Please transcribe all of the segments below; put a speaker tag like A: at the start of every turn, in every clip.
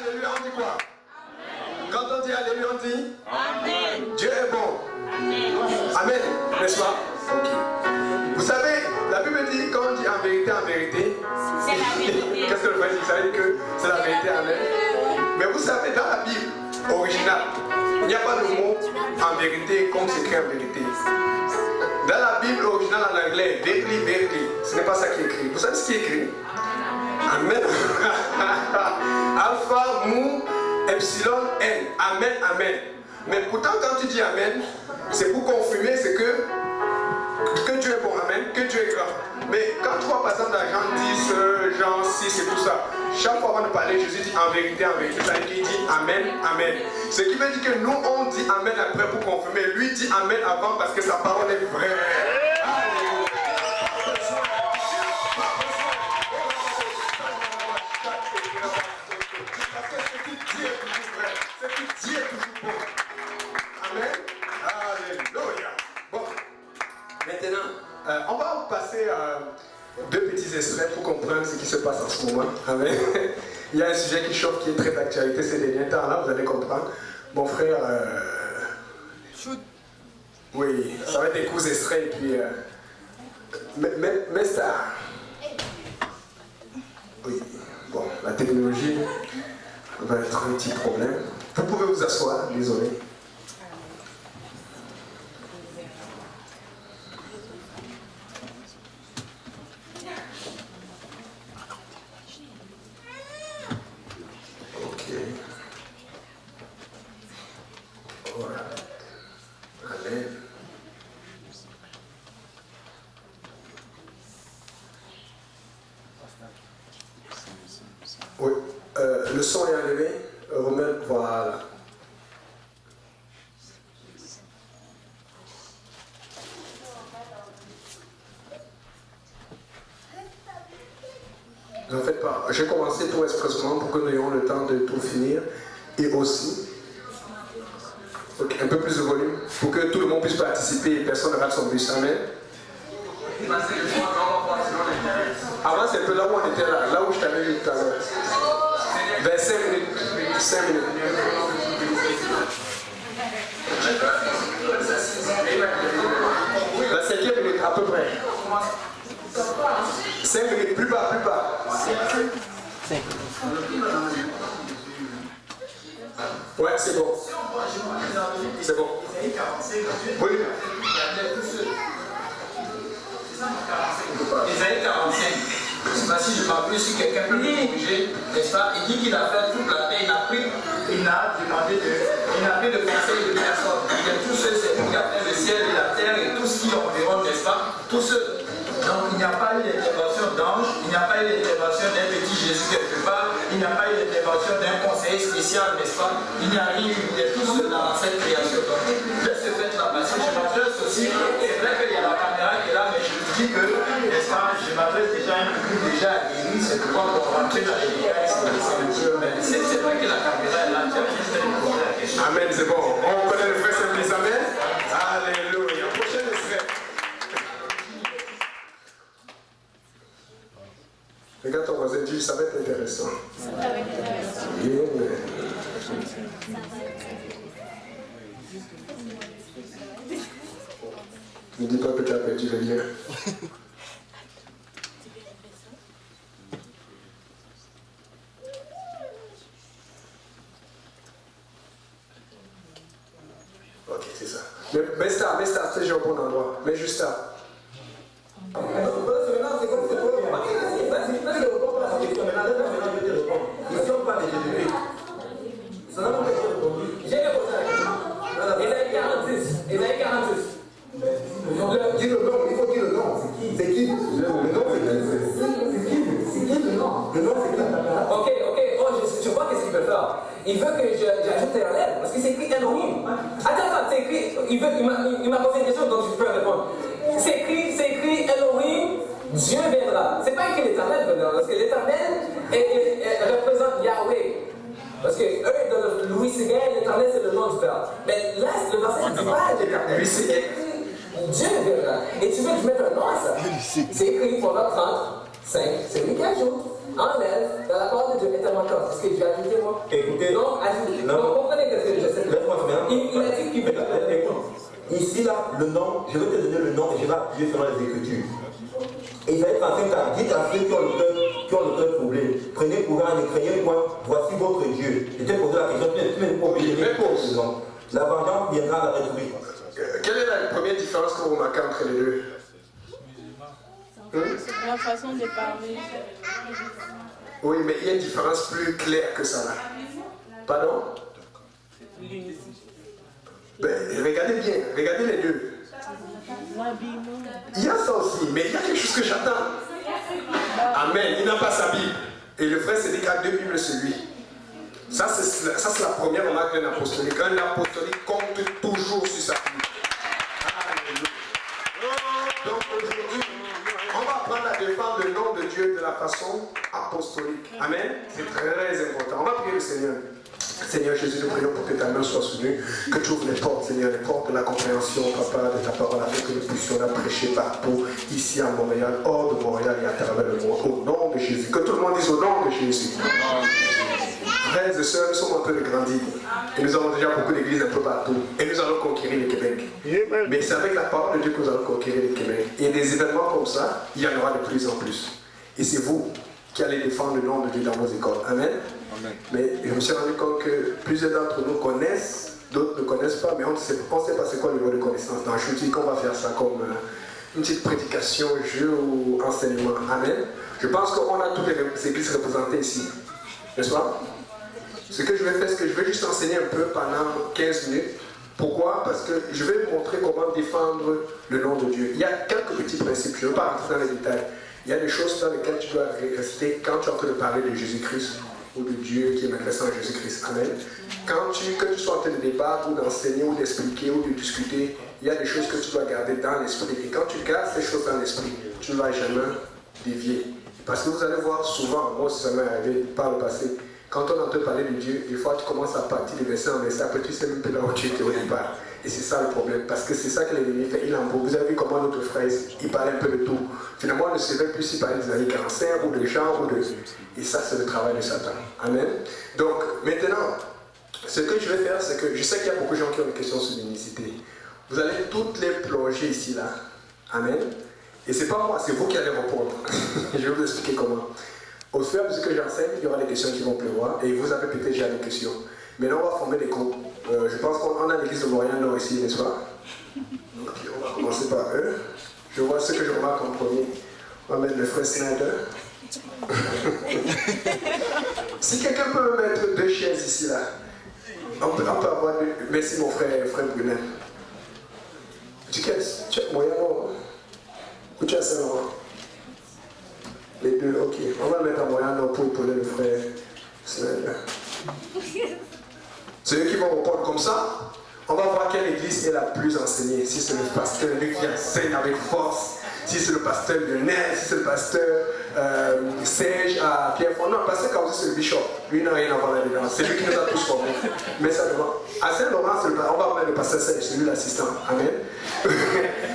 A: Alléluia, on dit quoi? Quand on dit Alléluia, on dit
B: Amen.
A: Dieu est bon.
B: Amen.
A: Amen, n'est-ce pas? Ok. Vous savez, la Bible dit, quand on dit en vérité,
B: c'est la vérité.
A: Qu'est-ce que le frère dit? Ça veut dire que c'est la vérité, amen. Mais vous savez, dans la Bible originale, il n'y a pas de mot en vérité comme c'est écrit en vérité. Dans la Bible originale en anglais, verily, ce n'est pas ça qui est écrit. Vous savez ce qui est écrit? Amen. Alpha, Mu, Epsilon, N. Amen, amen. Mais pourtant, quand tu dis amen, c'est pour confirmer ce que Dieu est bon, amen, que Dieu est grand. Mais quand tu vois par exemple dans Jean 10, Jean 6 et tout ça, chaque fois avant de parler, Jésus dit en vérité, c'est-à-dire qu'il dit amen, amen. Ce qui veut dire que nous on dit amen après pour confirmer. Lui dit amen avant parce que sa parole est vraie. Maintenant, on va passer deux petits extraits pour comprendre ce qui se passe en ce moment. Amen. Il y a un sujet qui chauffe, qui est très d'actualité ces derniers temps-là, vous allez comprendre. Mon frère, oui, ça va être des coups extraits et puis... mais ça... Oui, bon, la technologie va être un petit problème. Vous pouvez vous asseoir, désolé. Oui, le son est enlevé. Romain, voilà. Ne faites pas. J'ai commencé tout expressement pour que nous ayons le temps de tout finir. Et aussi, un peu plus de volume, pour que tout le monde puisse participer et personne ne rate son bus. Amen. Avant, c'est un peu là où on était là où je t'avais vu tout à l'heure. Vers 5 minutes. 5 minutes. La 5e minute, à peu près. 5 minutes, plus bas, plus bas. 5. Ouais, c'est bon. C'est bon. Oui.
C: Isaïe 45. Je ne sais pas si je m'appuie si quelqu'un peut me corriger, n'est-ce pas? Il dit qu'il a fait toute la terre, il n'a pris de conseil de personne. Il a tous ceux qui a fait le ciel et la terre et tout ce qui environne, n'est-ce pas? Tous ceux. Donc il n'y a pas eu d'intervention d'ange, il n'y a pas eu d'intervention d'un petit Jésus quelque part, il n'y a pas eu d'intervention d'un conseiller spécial, n'est-ce pas? Il n'y a rien eu de tout ceux dans cette création. Donc laisse ce fait là passer. Je m'adresse aussi, c'est vrai qu'il y a la caméra qui est là, mais je vous dis que, n'est-ce pas, je m'adresse déjà à un public déjà aguerri, c'est pourquoi pour rentrer dans les détails, c'est un peu, mais c'est vrai que la caméra est là, tu as juste à lui poser la question.
A: Amen, c'est bon. On connaît le frère Saint-Denis, amen. Alléluia. Prochain extrait. Regarde ton voisin, dis, ça va être intéressant. Ça va être intéressant. Ne dis pas que tu as perdu le lien. Ok, c'est ça. Mais ça, c'est déjà au bon endroit. Mais juste ça.
D: Isaïe 46. Dis le nom, il faut dire le nom. C'est qui? Le nom, c'est qui le nom? Le nom, c'est qui? Ok, oh, je vois qu'est-ce qu'il veut faire. Il veut que j'ajoute un lettre, parce que c'est écrit Elohim. Attends, c'est écrit, il m'a posé une question, donc je peux répondre. C'est écrit Elohim, Dieu viendra. C'est pas écrit l'Éternel viendra, parce que l'Éternel représente Yahweh. Parce que eux, dans le Louis Séguin, l'Éternel c'est le nom du Père. Mais là, le verset ne dit pas l'Éternel. C'est écrit Dieu viendra. Et tu veux que je mette un nom à ça? C'est écrit Proverbe 30, 5. C'est lui qui ajoute. enlève dans la parole de Dieu est tellement clair. C'est ce que j'ai ajouté moi.
E: Écoutez,
D: Donc, donc comprenez ce que j'essaie de dire.
E: laisse-moi finir.
D: Il a dit qu'il veut.
E: Écoute, ici là, le nom, je vais te donner le nom et je vais appuyer selon les Écritures. Isaïe 35, dites à ceux qui ont le cœur troublé, prenez courage, ne craignez point, voici votre Dieu. Je t'ai posé la question, tu n'es pas obligé de répondre. La vengeance viendra à la république.
A: Quelle est la première différence que vous remarquez entre les deux?
B: La façon de parler.
A: Oui, mais il y a une différence plus claire que ça là. Pardon? Ben, regardez bien, regardez les deux. Il y a ça aussi, mais il y a quelque chose que j'attends. Amen, il n'a pas sa Bible. Et le frère s'est dit qu'à 2 Bibles, c'est lui. Ça, c'est la première remarque d'un apostolique. Un apostolique compte toujours sur sa Bible. Donc aujourd'hui, on va apprendre à défendre le nom de Dieu de la façon apostolique. Amen. C'est très important. On va prier le Seigneur. Seigneur Jésus, nous prions pour que ta main soit soutenue, que tu ouvres les portes, Seigneur, les portes de la compréhension, Papa, de ta parole, afin que nous puissions la prêcher partout, ici à Montréal, hors de Montréal et à travers le monde, au nom de Jésus. Que tout le monde dise au nom de Jésus. Frères et sœurs, nous sommes en train de grandir. Et nous avons déjà beaucoup d'églises un peu partout. Et nous allons conquérir le Québec. Mais c'est avec la parole de Dieu que nous allons conquérir le Québec. Et des événements comme ça, il y en aura de plus en plus. Et c'est vous qui allez défendre le nom de Dieu dans vos écoles. Amen. Amen. Mais je me suis rendu compte que plusieurs d'entre nous connaissent, d'autres ne connaissent pas, mais on ne sait pas c'est quoi le niveau de connaissance. Donc je me dis qu'on va faire ça comme une petite prédication, jeu ou enseignement. Amen. Je pense qu'on a toutes les églises représentées ici. N'est-ce pas? Ce que je vais faire, c'est que je vais juste enseigner un peu pendant 15 minutes. Pourquoi? Parce que je vais vous montrer comment défendre le nom de Dieu. Il y a quelques petits principes, je ne veux pas rentrer dans les détails. Il y a des choses dans lesquelles tu dois rester quand tu es en train de parler de Jésus-Christ ou de Dieu qui est manifesté en Jésus-Christ. Amen. Que tu sois en train de débattre ou d'enseigner ou d'expliquer ou de discuter, il y a des choses que tu dois garder dans l'esprit. Et quand tu gardes ces choses dans l'esprit, tu ne vas jamais dévier. Parce que vous allez voir souvent, moi ça m'est arrivé par le passé, quand on entend parler de Dieu, des fois tu commences à partir de verset en verset, après tu ne sais même plus là où tu étais au départ. Et c'est ça le problème, parce que c'est ça que l'ennemi fait. Il embrouille. Vous avez vu comment notre frère, il parlait un peu de tout. Finalement, on ne savait plus s'il parlait des années 45 ou de Jean ou de... Et ça, c'est le travail de Satan. Amen. Donc, maintenant, ce que je vais faire, c'est que je sais qu'il y a beaucoup de gens qui ont des questions sur l'unicité. Vous allez toutes les plonger ici, là. Amen. Et c'est pas moi, c'est vous qui allez répondre. Je vais vous expliquer comment. Au fur et à mesure que j'enseigne, il y aura des questions qui vont pleuvoir. Et vous avez peut-être déjà des questions. Maintenant, on va former des groupes. Je pense qu'on a l'église de Montréal ici, n'est-ce pas? Donc, on va commencer par eux. Je vois ce que je remarque en premier. On va mettre le frère Snyder. Si quelqu'un peut me mettre 2 chaises ici, là. On peut avoir 2. Merci, mon frère Brunel. Tu es Montréal, ou tu es à Saint-Laurent? Les deux, ok. On va mettre en Montréal pour épauler le frère Snyder. C'est eux qui vont répondre comme ça. On va voir quelle église est la plus enseignée. Si c'est le pasteur Luc qui enseigne avec force, si c'est le pasteur Lionel, si c'est le pasteur Serge à Pierrefonds. Non, le pasteur Kausi, c'est le bishop. Lui n'a rien à voir là-dedans. C'est lui qui nous a tous formés. Mais ça devant. À Saint-Laurent, on va mettre le pasteur Serge, c'est lui l'assistant. Amen.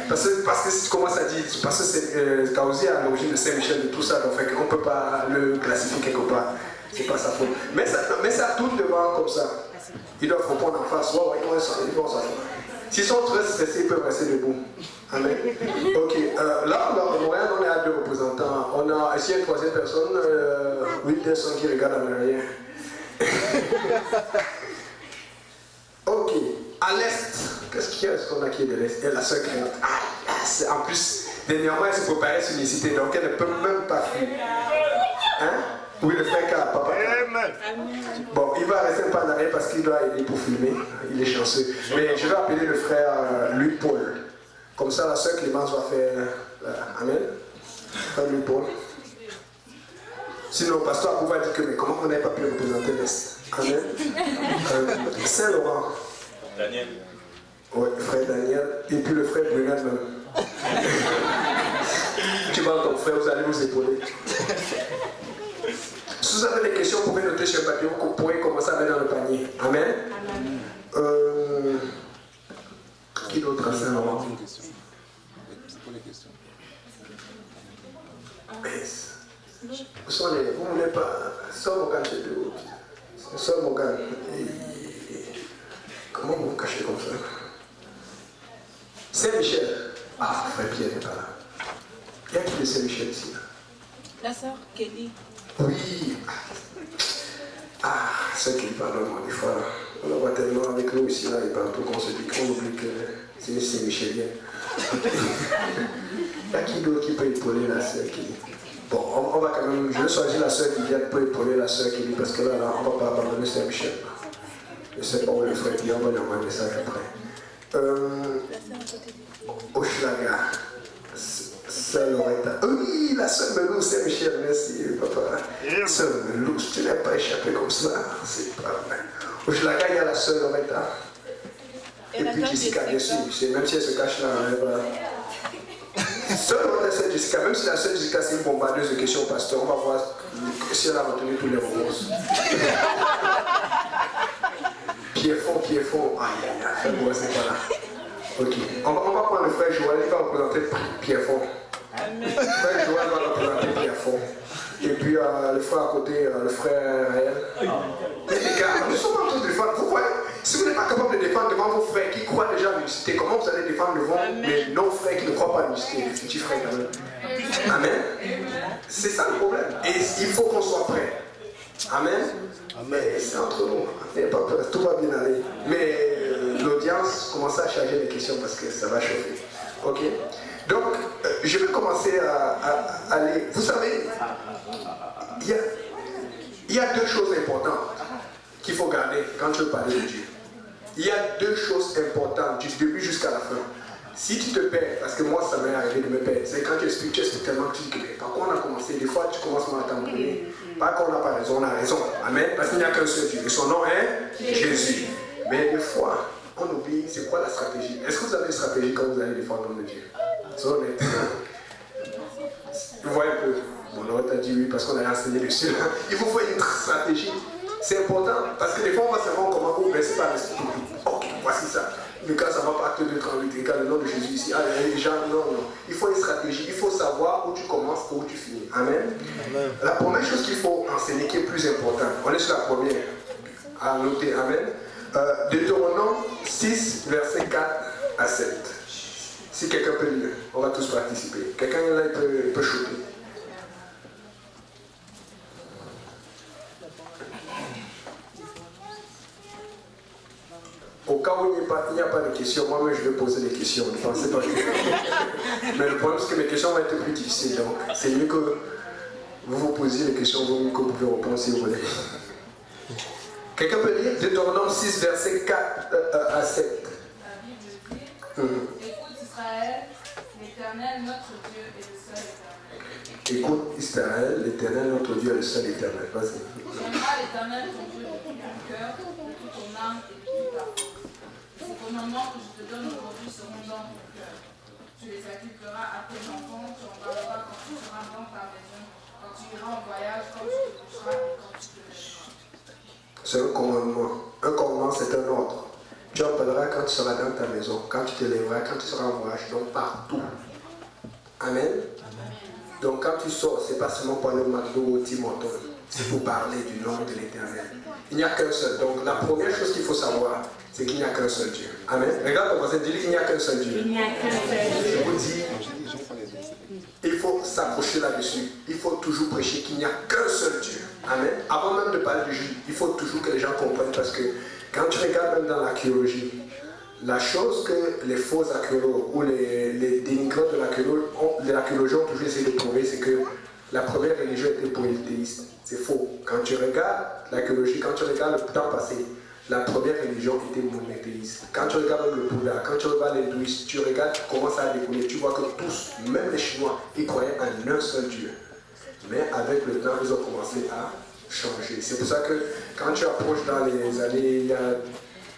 A: parce que si tu commences à dire, parce que Kausi est à l'origine de Saint-Michel, de tout ça, donc on ne peut pas le classifier quelque part. C'est pas sa faute. Mais ça tourne devant comme ça. Ils doivent répondre en face. Ouais, ils vont s'en faire. S'ils sont très stressés, ils peuvent rester debout. Amen. Ok. Là, à Montréal, on est à 2 représentants. On a ici une 3e personne, 8 personnes qui regardent en arrière. Ok. À l'est, qu'est-ce qu'on a qui est de l'est? Elle a sa crainte. En plus, dernièrement, elle se préparait sur l'unicité, donc elle ne peut même pas fuir. Hein? Oui, le frère K, papa. Bon, il va rester un peu en arrière parce qu'il doit aider pour filmer. Il est chanceux. Mais je vais appeler le frère Luc Paul. Comme ça, la soeur Clémence va faire. Amen. Frère Luc Paul. Sinon, le pasteur Abou va dire que, mais comment on n'avait pas pu représenter l'Est? Amen. Saint-Laurent.
F: Daniel.
A: Oui, frère Daniel. Et puis le frère Brunel même. Tu vas ton frère, vous allez vous épauler. Si vous avez des questions, vous pouvez noter sur le papier, vous pourrez commencer à mettre dans le panier. Amen. Qui d'autre à Saint-Laurent? Vous Sœur Morgane, c'est de haut. Sœur Morgane. Comment vous vous cachez comme ça? Saint-Michel. Ah, frère Pierre n'est pas là. Il y a qui de Saint-Michel ici?
B: La sœur Kelly.
A: Oui. Ah, sœur Kelly, pardonne-moi, des fois, on la voit tellement avec nous ici, là, et partout qu'on se dit qu'on oublie que c'est une Saint-Michelienne. Il y a qui d'autre qui peut épauler la sœur Kelly? Bon, on va quand même, je vais choisir la sœur qui vient pour épauler la sœur Kelly, parce que là, on ne va pas abandonner Saint-Michel. Je ne sais pas où le frère Pierre, on va lui envoyer un message après. Hochelaga. Sœur Loretta. Oui, la sœur Melou, Saint-Michel, merci, papa. Sœur Melou, tu n'as pas échappé comme ça. C'est pas vrai. Hochelaga, il y a la sœur Loretta. Et puis Jessica, bien sûr. Même si elle se cache là, elle va. Sœur Loretta, c'est Jessica. Même si la sœur Jessica, c'est une bombardeuse de questions au pasteur, on va voir si elle a retenu tous les réponses. Pierrefond. Aïe, fais-moi, c'est pas là. Ok. On va prendre le frère Joël, il va représenter Pierrefond. Le frère Joël va représenter Pierrefond. Et puis le frère à côté, le frère Raël. Mais les gars, nous sommes en train de défendre. Vous voyez, si vous n'êtes pas capable de défendre devant vos frères qui croient déjà à l'unicité, comment vous allez défendre devant les non-frères qui ne croient pas à l'unicité, les petits frères quand même? Amen. C'est ça le problème. Et il faut qu'on soit prêt. Amen. Mais c'est entre nous. N'ayez pas peur, tout va bien aller. Mais l'audience commence à charger les questions parce que ça va chauffer. Ok? Donc, je vais commencer à aller. Vous savez, il y a deux choses importantes qu'il faut garder quand tu veux parler de Dieu. Il y a deux choses importantes du début jusqu'à la fin. Si tu te perds, parce que moi ça m'est arrivé de me perdre, c'est quand tu expliques tellement que tu dis que par quoi on a commencé, des fois tu commences mal à t'embrouiller. Pas qu'on n'a pas raison, on a raison. Amen. Parce qu'il n'y a qu'un seul Dieu. Et son nom est Jésus. Mais des fois, on oublie c'est quoi la stratégie. Est-ce que vous avez une stratégie quand vous allez défendre le nom de Dieu? C'est honnête. Vous voyez un peu. Bon, on t'a dit oui parce qu'on a enseigné dessus. Il vous faut une stratégie. C'est important. Parce que des fois, on va savoir comment vous blessez par l'esprit. Ok, voici ça. Mais quand ça va pas acte 2, 38, regarde le nom de Jésus ici. Allez, les gens, non. Il faut une stratégie. Il faut savoir où tu commences et où tu finis. Amen. Amen. La première chose qu'il faut enseigner qui est plus importante, on est sur la première à noter. Amen. Deutéronome 6, versets 4 à 7. Si quelqu'un peut lire, on va tous participer. Quelqu'un là peut shooter. Au cas où il n'y a pas de questions, moi-même je vais poser des questions. Ne pensez pas que... Mais le problème c'est que mes questions vont être plus difficiles. Donc c'est mieux que vous posiez les questions, vous que vous pouvez répondre si vous voulez. Quelqu'un peut lire Deutéronome 6, versets 4 à 7.
F: Écoute Israël, l'Éternel notre Dieu est le seul éternel.
A: Écoute Israël, l'Éternel notre Dieu est le seul éternel. Vas-y.
F: Tu aimeras l'Éternel ton Dieu de tout ton cœur, de toute ton âme et de toute ta force. Ces commandements que je te donne aujourd'hui seront dans ton cœur. Tu les inculqueras à tes enfants, tu en parleras quand tu seras dans ta maison, quand tu iras en voyage, quand tu te coucheras et quand tu te lèveras. C'est un commandement.
A: Un commandement, c'est un ordre. Tu en parleras quand tu seras dans ta maison, quand tu te lèveras, quand tu seras en voyage, donc partout. Amen. Donc quand tu sors, c'est pas seulement pour aller au McDo ou au Tim Hortons, c'est pour parler du nom de l'Éternel. Il n'y a qu'un seul. Donc la première chose qu'il faut savoir, c'est qu'il n'y a qu'un seul Dieu. Amen. Regarde comment c'est dit, il n'y a qu'un seul Dieu.
B: Il n'y a qu'un seul Dieu.
A: Je vous dis, il faut s'accrocher là-dessus. Il faut toujours prêcher qu'il n'y a qu'un seul Dieu. Amen. Avant même de parler de Jésus, il faut toujours que les gens comprennent parce que quand tu regardes même dans l'archéologie, la chose que les faux archéologues ou les dénigrants de l'archéologie ont toujours essayé de prouver, c'est que la première religion était polythéiste. C'est faux. Quand tu regardes l'archéologie, quand tu regardes le temps passé, la première religion était monothéiste. Quand tu regardes le Bouddha, quand tu regardes l'hindouisme, tu regardes comment ça a découlé, tu vois que tous, même les Chinois, ils croyaient en un seul Dieu. Mais avec le temps, ils ont commencé à changer. C'est pour ça que quand tu approches dans les années, il y a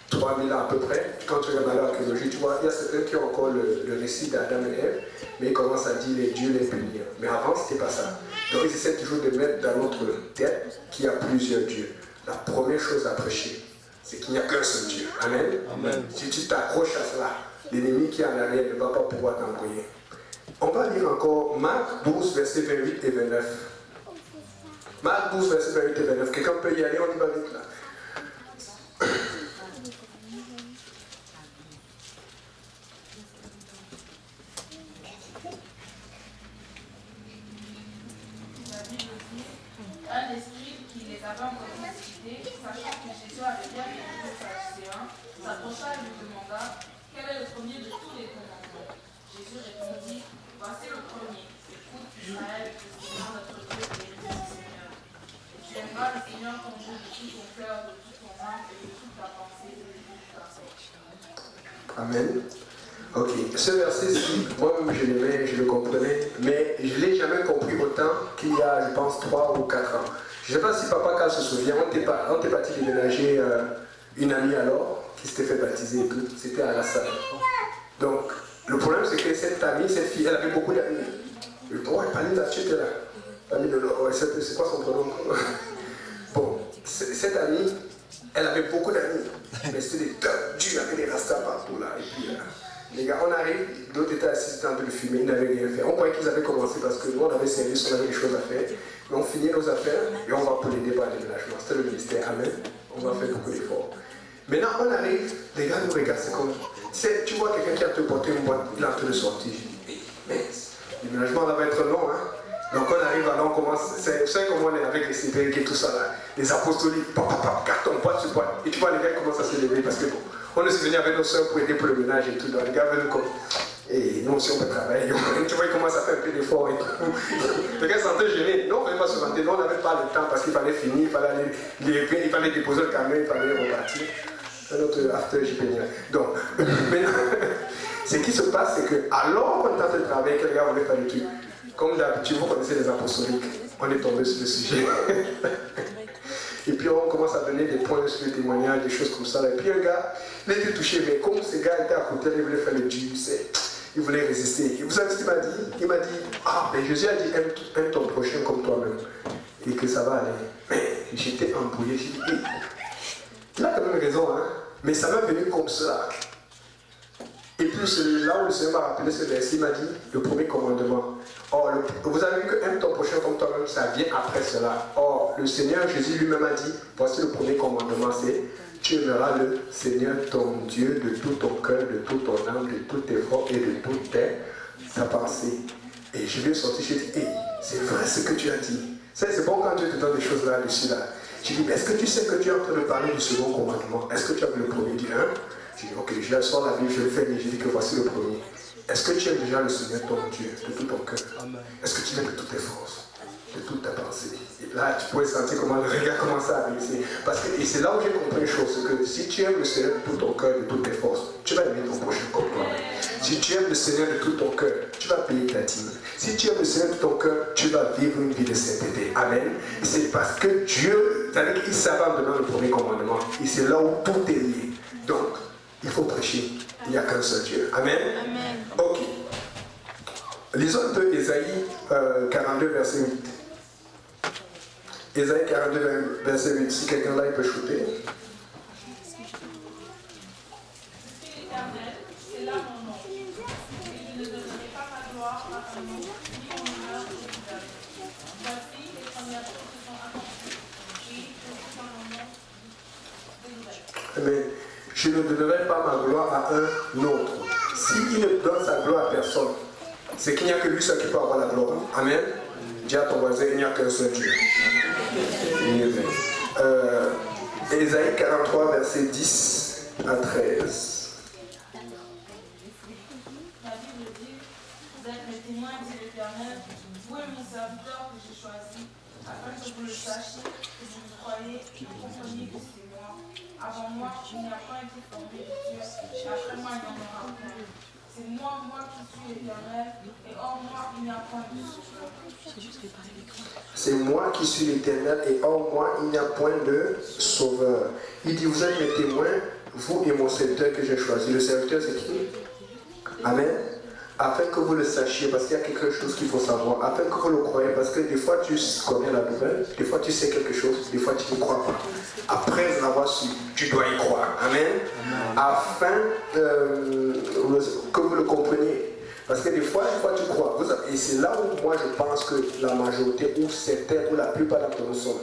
A: 3000 ans à peu près, quand tu regardes l'archéologie, tu vois, il y a certains qui ont encore le récit d'Adam et Ève, mais ils commencent à dire les dieux les punir. Mais avant, c'était pas ça. Donc ils essaient toujours de mettre dans notre tête qu'il y a plusieurs dieux. La première chose à prêcher, c'est qu'il n'y a qu'un seul Dieu. Amen. Amen. Si tu t'accroches à cela, l'ennemi qui est en arrière ne va pas pouvoir t'embrouiller. On va lire encore Marc 12, versets 28 et 29. Marc 12, verset 28 et 29. Quelqu'un peut y aller, on y va vite là.
F: Un esprit qui les avait encore discutés, sachant que Jésus avait bien écouté les Sadducéens, s'approcha et lui demanda quel est le premier de tous les commandements. Jésus répondit, voici le premier. Écoute Israël, le Seigneur notre Dieu est le Seigneur. Et tu aimeras le Seigneur ton Dieu de tout ton cœur, de toute ton âme et de toute ta pensée et de toute ta force.
A: Amen. Ok, ce verset-ci, moi-même je l'aimais, je le comprenais, mais je ne l'ai jamais compris autant qu'il y a, je pense, 3 ou 4 ans. Je ne sais pas si Papa Carl se souvient, on était parti déménager une amie alors, qui s'était fait baptiser et tout, c'était à la salle. Donc, le problème c'est que cette amie, cette fille, elle avait beaucoup d'amis. Je dis, oh, elle là, tu étais là. L'amie de l'autre, ouais, c'est quoi son prénom? Bon, cette amie, elle avait beaucoup d'amis, mais c'était des top durs avec des rastas partout là. Et puis, les gars, on arrive, d'autres étaient assis en train de fumer, ils n'avaient rien fait. On croyait qu'ils avaient commencé parce que nous, on avait service, on avait des choses à faire. Mais on finit nos affaires et on va pour les débats de déménagement. C'était le ministère, amen. On va faire beaucoup d'efforts. Maintenant, on arrive, les gars nous regardent, c'est comme... Tu vois quelqu'un qui a te porté une boîte, il est en train de sortir. Mais le déménagement, là va être long, hein. Donc on arrive, alors on commence, vous savez comment on est avec les cédriques et tout ça là, les apostoliques, carton, boîte sur boîte. Et tu vois, les gars commencent à se lever parce que bon, on est venu avec nos soeurs pour aider pour le ménage et tout. Donc les gars veulent comme, et nous aussi on peut travailler. Tu vois, ils commencent à faire un peu d'efforts et tout. Les gars sont un peu gênés. Non, on ne fallait pas se vanter. Non, on n'avait pas le temps parce qu'il fallait finir, il fallait aller livrer, il fallait déposer le camion, il fallait repartir. Un autre after JP. Donc, maintenant, ce qui se passe, c'est que alors qu'on est en train de travailler, que les gars voulaient faire le truc. Comme d'habitude, vous connaissez les apostoliques, on est tombé sur le sujet. Et puis on commence à donner des points sur les témoignages, des choses comme ça. Et puis un gars, il était touché, mais comme ce gars était à côté, il voulait faire le Dieu, il voulait résister. Et vous savez ce qu'il m'a dit? Il m'a dit, ah, mais Jésus a dit, aime ton prochain comme toi-même. Et que ça va aller. Mais j'étais embrouillé, j'ai dit, hey, il a quand même raison, hein. Mais ça m'est venu comme ça. Et puis c'est là où le Seigneur m'a rappelé ce verset, il m'a dit, le premier commandement. Or, vous avez vu que aime ton prochain comme toi-même, ça vient après cela. Or, le Seigneur Jésus lui-même a dit, voici le premier commandement, c'est tu aimeras le Seigneur ton Dieu de tout ton cœur, de toute ton âme, de tout tes forces et de toute ta pensée. Et je lui ai sorti, j'ai dit, hey, c'est vrai ce que tu as dit. C'est bon quand Dieu te donne des choses là-dessus. Là. J'ai dit, mais est-ce que tu sais que tu es en train de parler du second commandement? Est-ce que tu as vu le premier? Il dit, hein? J'ai dit, ok, je sors la Bible, je vais faire, j'ai dit que voici le premier. Est-ce que tu aimes déjà le Seigneur ton Dieu de tout ton cœur? Est-ce que tu l'aimes de toutes tes forces, de toute ta pensée? Et là, tu pourrais sentir comment le regard commence à baisser. Parce que, et c'est là où j'ai compris une chose, c'est que si tu aimes le Seigneur de tout ton cœur, de toutes tes forces, tu vas aimer ton prochain comme toi. Si tu aimes le Seigneur de tout ton cœur, tu vas payer ta dîme. Si tu aimes le Seigneur de ton cœur, tu vas vivre une vie de sainteté. Amen. C'est parce que Dieu, c'est-à-dire qu'il savait en donnant le premier commandement. Et c'est là où tout est lié. Donc, il faut prêcher. Il n'y a qu'un seul Dieu. Amen.
B: Amen.
A: Ok. Lisons un peu Ésaïe 42, verset 8. Ésaïe 42, verset 8. Si quelqu'un là, il peut shooter.
F: C'est là mon nom. Et je ne donnerai pas ma gloire à un nom, ni mon honneur au visage. Voici les premières choses qui sont accomplies. Et je suis dans mon nom des nouvelles.
A: Mais je ne donnerai pas ma gloire à un autre. S'il ne donne sa gloire à personne, c'est qu'il n'y a que lui seul qui peut avoir la gloire. Amen. Dis à ton voisin, il n'y a qu'un seul Dieu. Ésaïe 43, verset 10 à 13.
F: La Bible dit, vous êtes mes témoins, dit l'Éternel, vous et mon serviteur que j'ai choisi, afin que vous le sachiez, que vous le croyez et que vous compreniez que c'est moi. Avant moi, il n'y a pas été formé de Dieu, et après moi, il n'y en aura point. C'est moi qui suis l'Éternel, et hors moi, il n'y a point de sauveur.
A: C'est moi qui suis l'Éternel, et hors moi, il n'y a point de sauveur. Il dit, vous êtes mes témoins, vous et mon serviteur que j'ai choisi. Le serviteur, c'est qui? Amen. Afin que vous le sachiez, parce qu'il y a quelque chose qu'il faut savoir. Afin que vous le croyez, parce que des fois tu connais la nouvelle, des fois tu sais quelque chose, des fois tu ne crois pas. Après l'avoir su, tu dois y croire. Amen. Afin que vous le compreniez. Parce que des fois, tu crois. Et c'est là où moi je pense que la majorité, ou certains, ou la plupart d'entre nous sommes.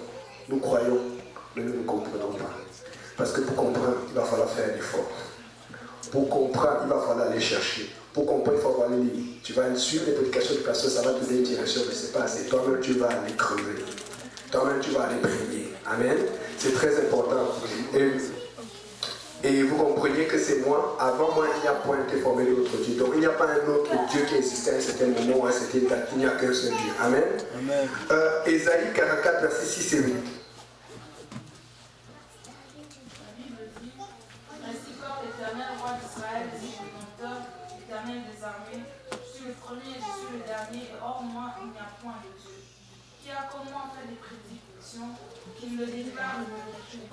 A: Nous croyons, mais nous ne comprenons pas. Parce que pour comprendre, il va falloir faire un effort. Pour comprendre, il va falloir aller chercher. Pour comprendre, il faut aller lire. Tu vas suivre les prédications de personnes, ça va te donner une direction, mais c'est pas assez. Toi-même, tu vas aller creuser. Toi-même, tu vas aller prier. Amen. C'est très important. Et vous comprenez que c'est moi. Avant moi, il n'y a point été formé d'autre Dieu. Donc il n'y a pas un autre Dieu qui existait à un certain moment ou à un certain date. Il n'y a qu'un seul Dieu. Amen.
G: Amen.
A: Ésaïe 44, verset 6 et 8.
F: Ainsi comme l'Éternel, roi d'Israël, dit le Dompteur, l'Éternel des armées, je suis le premier, je suis le dernier, et hors moi, il n'y a point de Dieu. Qui a comme moi fait des prédictions, qui me le déclare et me le fait.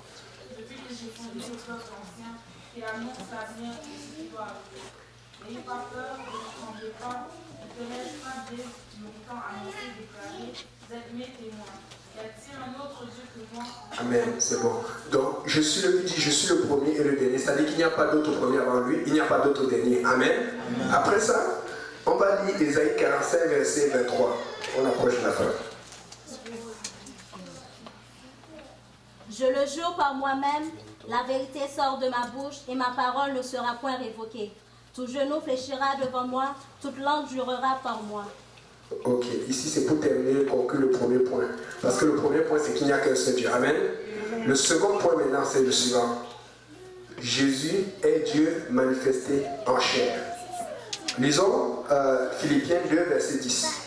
F: Depuis que j'ai fondé le peuple ancien, qui annonce l'avenir de ce qui doit arriver. N'ayez pas peur, ne tremblez pas, ne tenez pas des longtemps annoncés, déclarés, vous êtes mes témoins. Y a-t-il un autre Dieu que moi?
A: Amen, c'est bon. Donc, je suis le premier et le dernier. C'est-à-dire qu'il n'y a pas d'autre premier avant lui, il n'y a pas d'autre dernier. Amen. Amen. Après ça, on va lire Ésaïe 45, verset 23. On approche de la fin.
H: Je le jure par moi-même, la vérité sort de ma bouche et ma parole ne sera point révoquée. Tout genou fléchira devant moi, toute langue jurera par moi.
A: Ok, ici c'est pour terminer, conclure le premier point. Parce que le premier point c'est qu'il n'y a qu'un seul Dieu. Amen. Le second point maintenant c'est le suivant. Jésus est Dieu manifesté en chair. Lisons Philippiens 2, verset 10.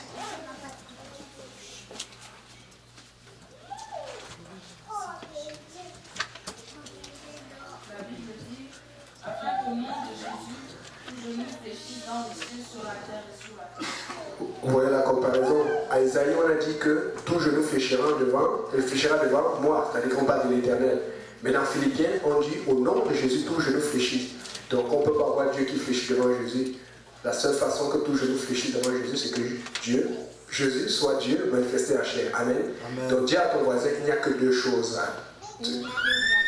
A: Vous voyez la comparaison. À Isaïe, on a dit que tout genou fléchira devant moi, c'est-à-dire qu'on parle de l'Éternel. Mais dans Philippiens, on dit au nom de Jésus, tout genou fléchit. Donc on ne peut pas voir Dieu qui fléchit devant Jésus. La seule façon que tout genou fléchit devant Jésus, c'est que Jésus soit Dieu manifesté en chair. Amen. Amen. Donc dis à ton voisin, il n'y a que deux choses.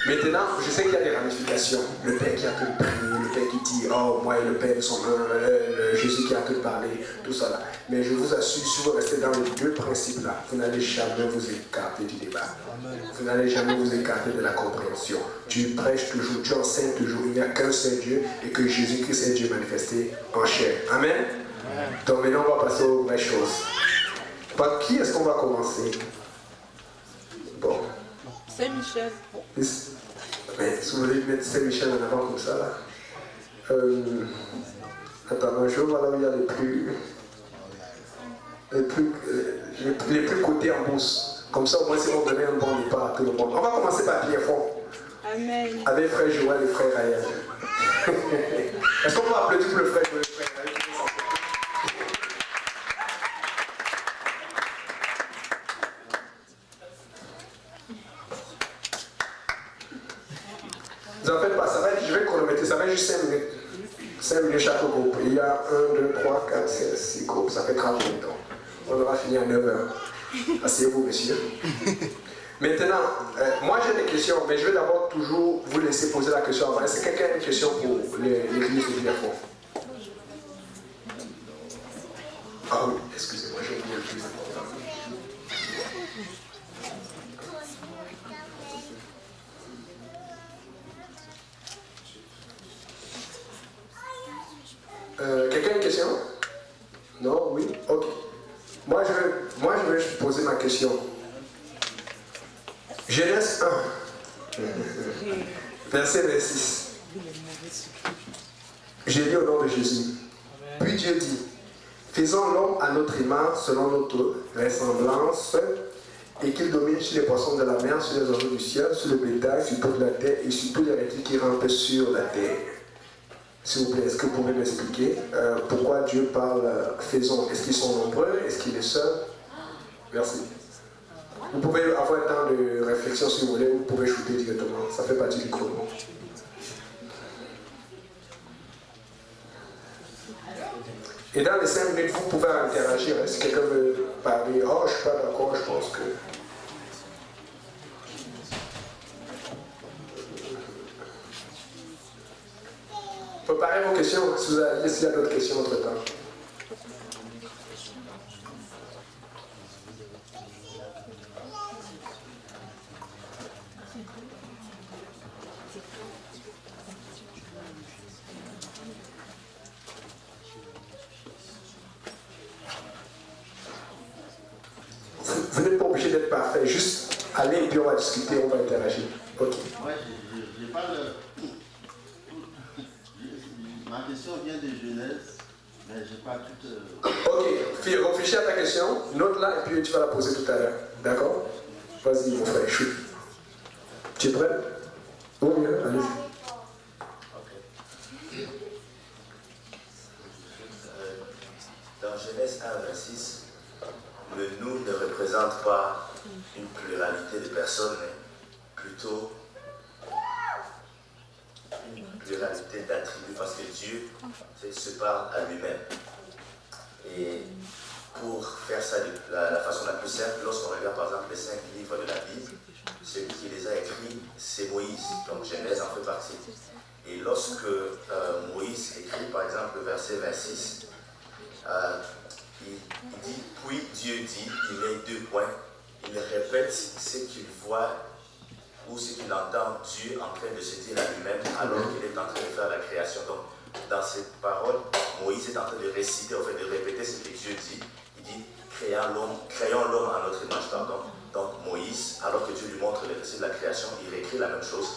A: Maintenant, je sais qu'il y a des ramifications. Le Père qui a que prier, le Père qui dit, oh, moi et le Père sont un, Jésus qui a que parler, tout ça là. Mais je vous assure, si vous restez dans les deux principes là, vous n'allez jamais vous écarter du débat. Vous n'allez jamais vous écarter de la compréhension. Tu prêches toujours, tu enseignes toujours, il n'y a qu'un seul Dieu et que Jésus-Christ est Dieu manifesté en chair. Amen. Donc maintenant, on va passer aux vraies choses. Par qui est-ce qu'on va commencer? Bon.
B: Saint-Michel.
A: Mais si vous voulez mettre Saint-Michel en avant comme ça, là. Attends, je vois là où il y a les plus cotés en bourse. Comme ça, au moins, si on donnait un bon départ à tout le monde. On va commencer par Pierrefonds.
B: Amen.
A: Avec frère Joël et frère Ryan. Est-ce qu'on peut applaudir pour le frère Joël et le frère Ryan? Vous en faites pas, je vais chronométrer, ça va juste 5 minutes. 5 minutes chaque groupe. Il y a 1, 2, 3, 4, 5, 6 groupes, ça fait 30 minutes. On aura fini à 9 h. Asseyez-vous, messieurs. Maintenant, moi j'ai des questions, mais je vais d'abord toujours vous laisser poser la question avant. Est-ce que quelqu'un a une question pour l'église de Pierrefonds? Ah oui, excusez-moi, j'ai oublié le plus important. Quelqu'un a une question? Non? Oui? Ok. Moi je vais poser ma question. Genèse 1, verset 26. J'ai lu au nom de Jésus. Puis Dieu dit, faisons l'homme à notre image, selon notre ressemblance, et qu'il domine sur les poissons de la mer, sur les oiseaux du ciel, sur le bétail, sur toute la terre et sur tous les reptiles qui rampent sur la terre. S'il vous plaît, est-ce que vous pouvez m'expliquer pourquoi Dieu parle faisons? Est-ce qu'ils sont nombreux? Est-ce qu'il est seul? Merci. Vous pouvez avoir un temps de réflexion si vous voulez, vous pouvez shooter directement. Ça fait partie du chrono. Et dans les 5 minutes, vous pouvez interagir. Si quelqu'un veut parler, oh, je ne suis pas d'accord, je pense que. Préparez vos questions, s'il y a d'autres questions entre temps. discuter, on va interagir. Ok.
G: Ouais, je parle. Ma question vient de Genèse, mais je n'ai pas toute.
A: Ok, fille, réfléchis à ta question, note-la et puis tu vas la poser tout à l'heure. D'accord? Vas-y, mon frère, chou. Tu es prêt? Oui, allez-y.
I: Dans Genèse 1, 26, le nous ne représente pas une pluralité de personnes, mais plutôt une pluralité d'attributs, parce que Dieu se parle à lui-même. Et pour faire ça de la façon la plus simple, lorsqu'on regarde par exemple les 5 livres de la Bible, celui qui les a écrits, c'est Moïse, donc Genèse en fait partie. Et lorsque Moïse écrit par exemple le verset 26, il dit, puis Dieu dit, il met 2 points, il répète ce qu'il voit ou ce qu'il entend Dieu en train de se dire à lui-même alors qu'il est en train de faire la création. Donc, dans cette parole, Moïse est en train de réciter, en fait, de répéter ce que Dieu dit. Il dit, créons l'homme à notre image, pardon. Donc, Moïse, alors que Dieu lui montre le récit de la création, il réécrit la même chose,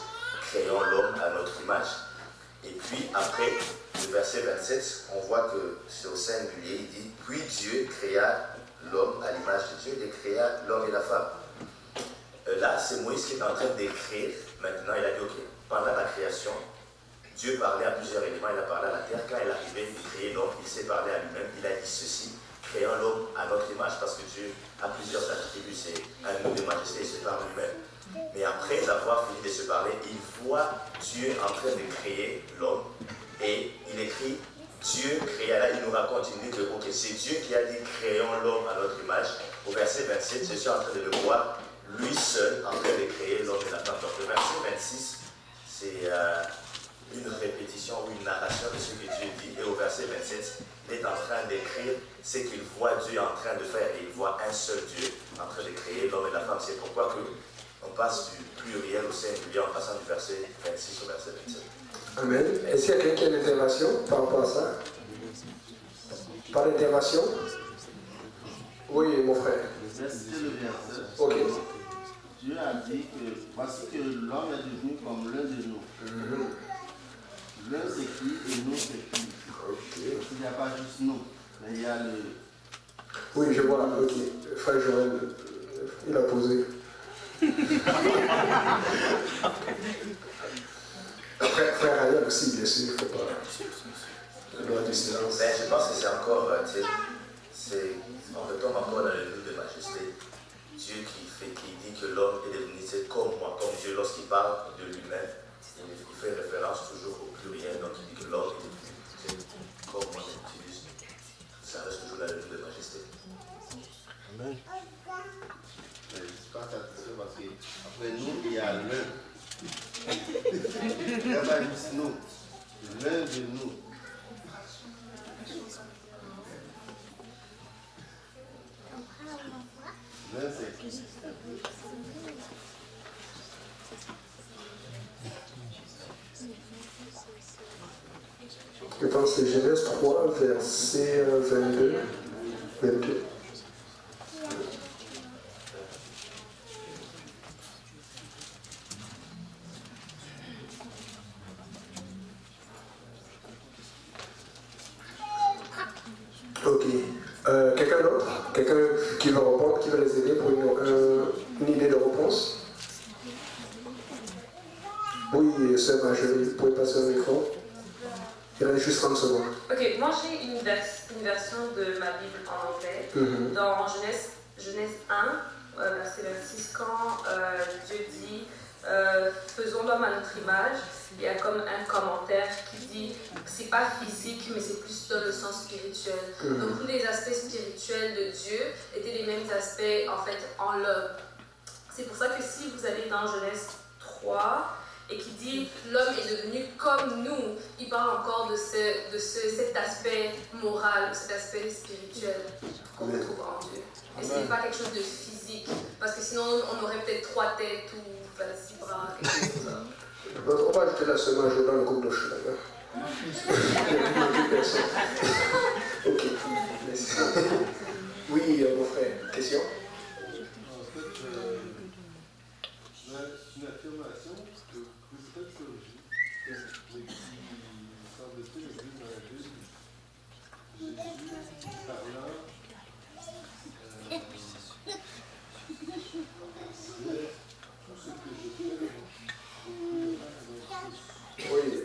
I: créons l'homme à notre image. Et puis, après, le verset 27, on voit que c'est au singulier, il dit, puis Dieu créa l'homme à l'image de Dieu, et créa l'homme et la femme. Là, c'est Moïse qui est en train d'écrire. Maintenant, il a dit, ok, pendant la création, Dieu parlait à plusieurs éléments, il a parlé à la terre. Quand il arrivait, il créait l'homme, il s'est parlé à lui-même, il a dit ceci, créant l'homme à notre image, parce que Dieu a plusieurs attributs, c'est un nom de majesté, il se parle lui-même. Mais après avoir fini de se parler, il voit Dieu en train de créer l'homme, et il écrit, Dieu créa, là il nous raconte, il dit que ok, c'est Dieu qui a dit créons l'homme à notre image. Au verset 27, je suis en train de le voir, lui seul en train de créer l'homme et la femme. Donc le verset 26, c'est une répétition ou une narration de ce que Dieu dit. Et au verset 27, il est en train d'écrire ce qu'il voit Dieu en train de faire. Et il voit un seul Dieu en train de créer l'homme et la femme. C'est pourquoi on passe du pluriel au singulier en passant du verset 26 au verset 27.
A: Amen. Est-ce qu'il y a quelqu'un qui a une intervention par rapport à ça? Pas d'intervention? Oui, mon frère.
G: Je vais citer le verset.
A: Ok.
G: Dieu a dit que voici que l'homme est devenu comme l'un de nous. L'un s'écrit et nous s'écrit.
A: Okay.
G: Il n'y a pas juste nous, mais il y a le.
A: Oui, je vois. Ok. Frère Joël, il a posé. Frère Ariel aussi, bien sûr, il ne faut pas. Le droit du silence.
I: Ben, je pense que c'est encore. On retombe encore dans le lieu de majesté. Dieu qui dit que l'homme est devenu comme moi, comme Dieu, lorsqu'il parle de lui-même, il fait référence toujours au pluriel, donc il dit que l'homme est devenu comme moi, il utilise. Ça reste toujours dans le lieu de majesté.
G: Amen. Mais je ne suis pas satisfait parce qu'après nous, il y a l'un. Il n'y a pas juste nous, l'un de nous. L'un c'est qui?
A: Je pense que c'est Genèse 3, verset 22. Ok. Quelqu'un d'autre? Quelqu'un qui veut répondre, qui veut les aider pour une idée de réponse? Oui, sœur Marjorie, vous pouvez passer au micro. Il reste juste 30 secondes.
J: Ok, moi j'ai une version de ma Bible en anglais. Dans Genèse 1, verset 26, quand Dieu dit faisons l'homme à notre image, il y a comme un commentaire qui dit c'est pas physique mais c'est plus dans le sens spirituel. Donc tous les aspects spirituels de Dieu étaient les mêmes aspects en fait en l'homme. C'est pour ça que si vous allez dans Genèse 3 et qui dit l'homme est devenu comme nous, il parle encore de cet aspect moral, cet aspect spirituel qu'on retrouve en Dieu. Et ce n'est pas quelque chose de physique, parce que sinon on aurait peut-être 3 têtes ou 26 bras, quelque chose comme ça.
A: On va ajouter la semaine je dans le groupe de chemin. Ok, merci. Oui, mon frère, question?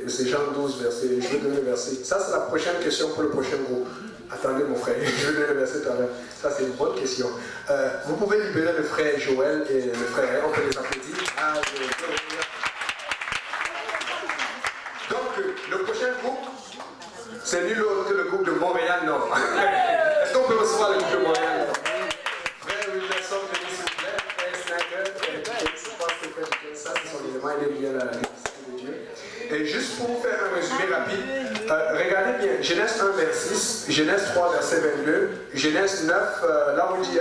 A: c'est Jean 12, verset. Je vais donner le verset. Ça, c'est la prochaine question pour le prochain groupe. Attendez, mon frère, je vais donner le verset tout à l'heure. Ça, c'est une bonne question. Vous pouvez libérer le frère Joël et le frère, on peut les applaudir. Donc, le prochain groupe, c'est nul autre que le groupe de Montréal, non? Est-ce qu'on peut recevoir le groupe de Montréal? Frère Wilson, venez s'il vous plaît. Frère Snyder, ça, ce sont les éléments, il est bien la nécessité de Dieu. Et juste pour vous faire un résumé rapide, regardez bien, Genèse 1, verset 6, Genèse 3, verset 22, Genèse 9, là où il dit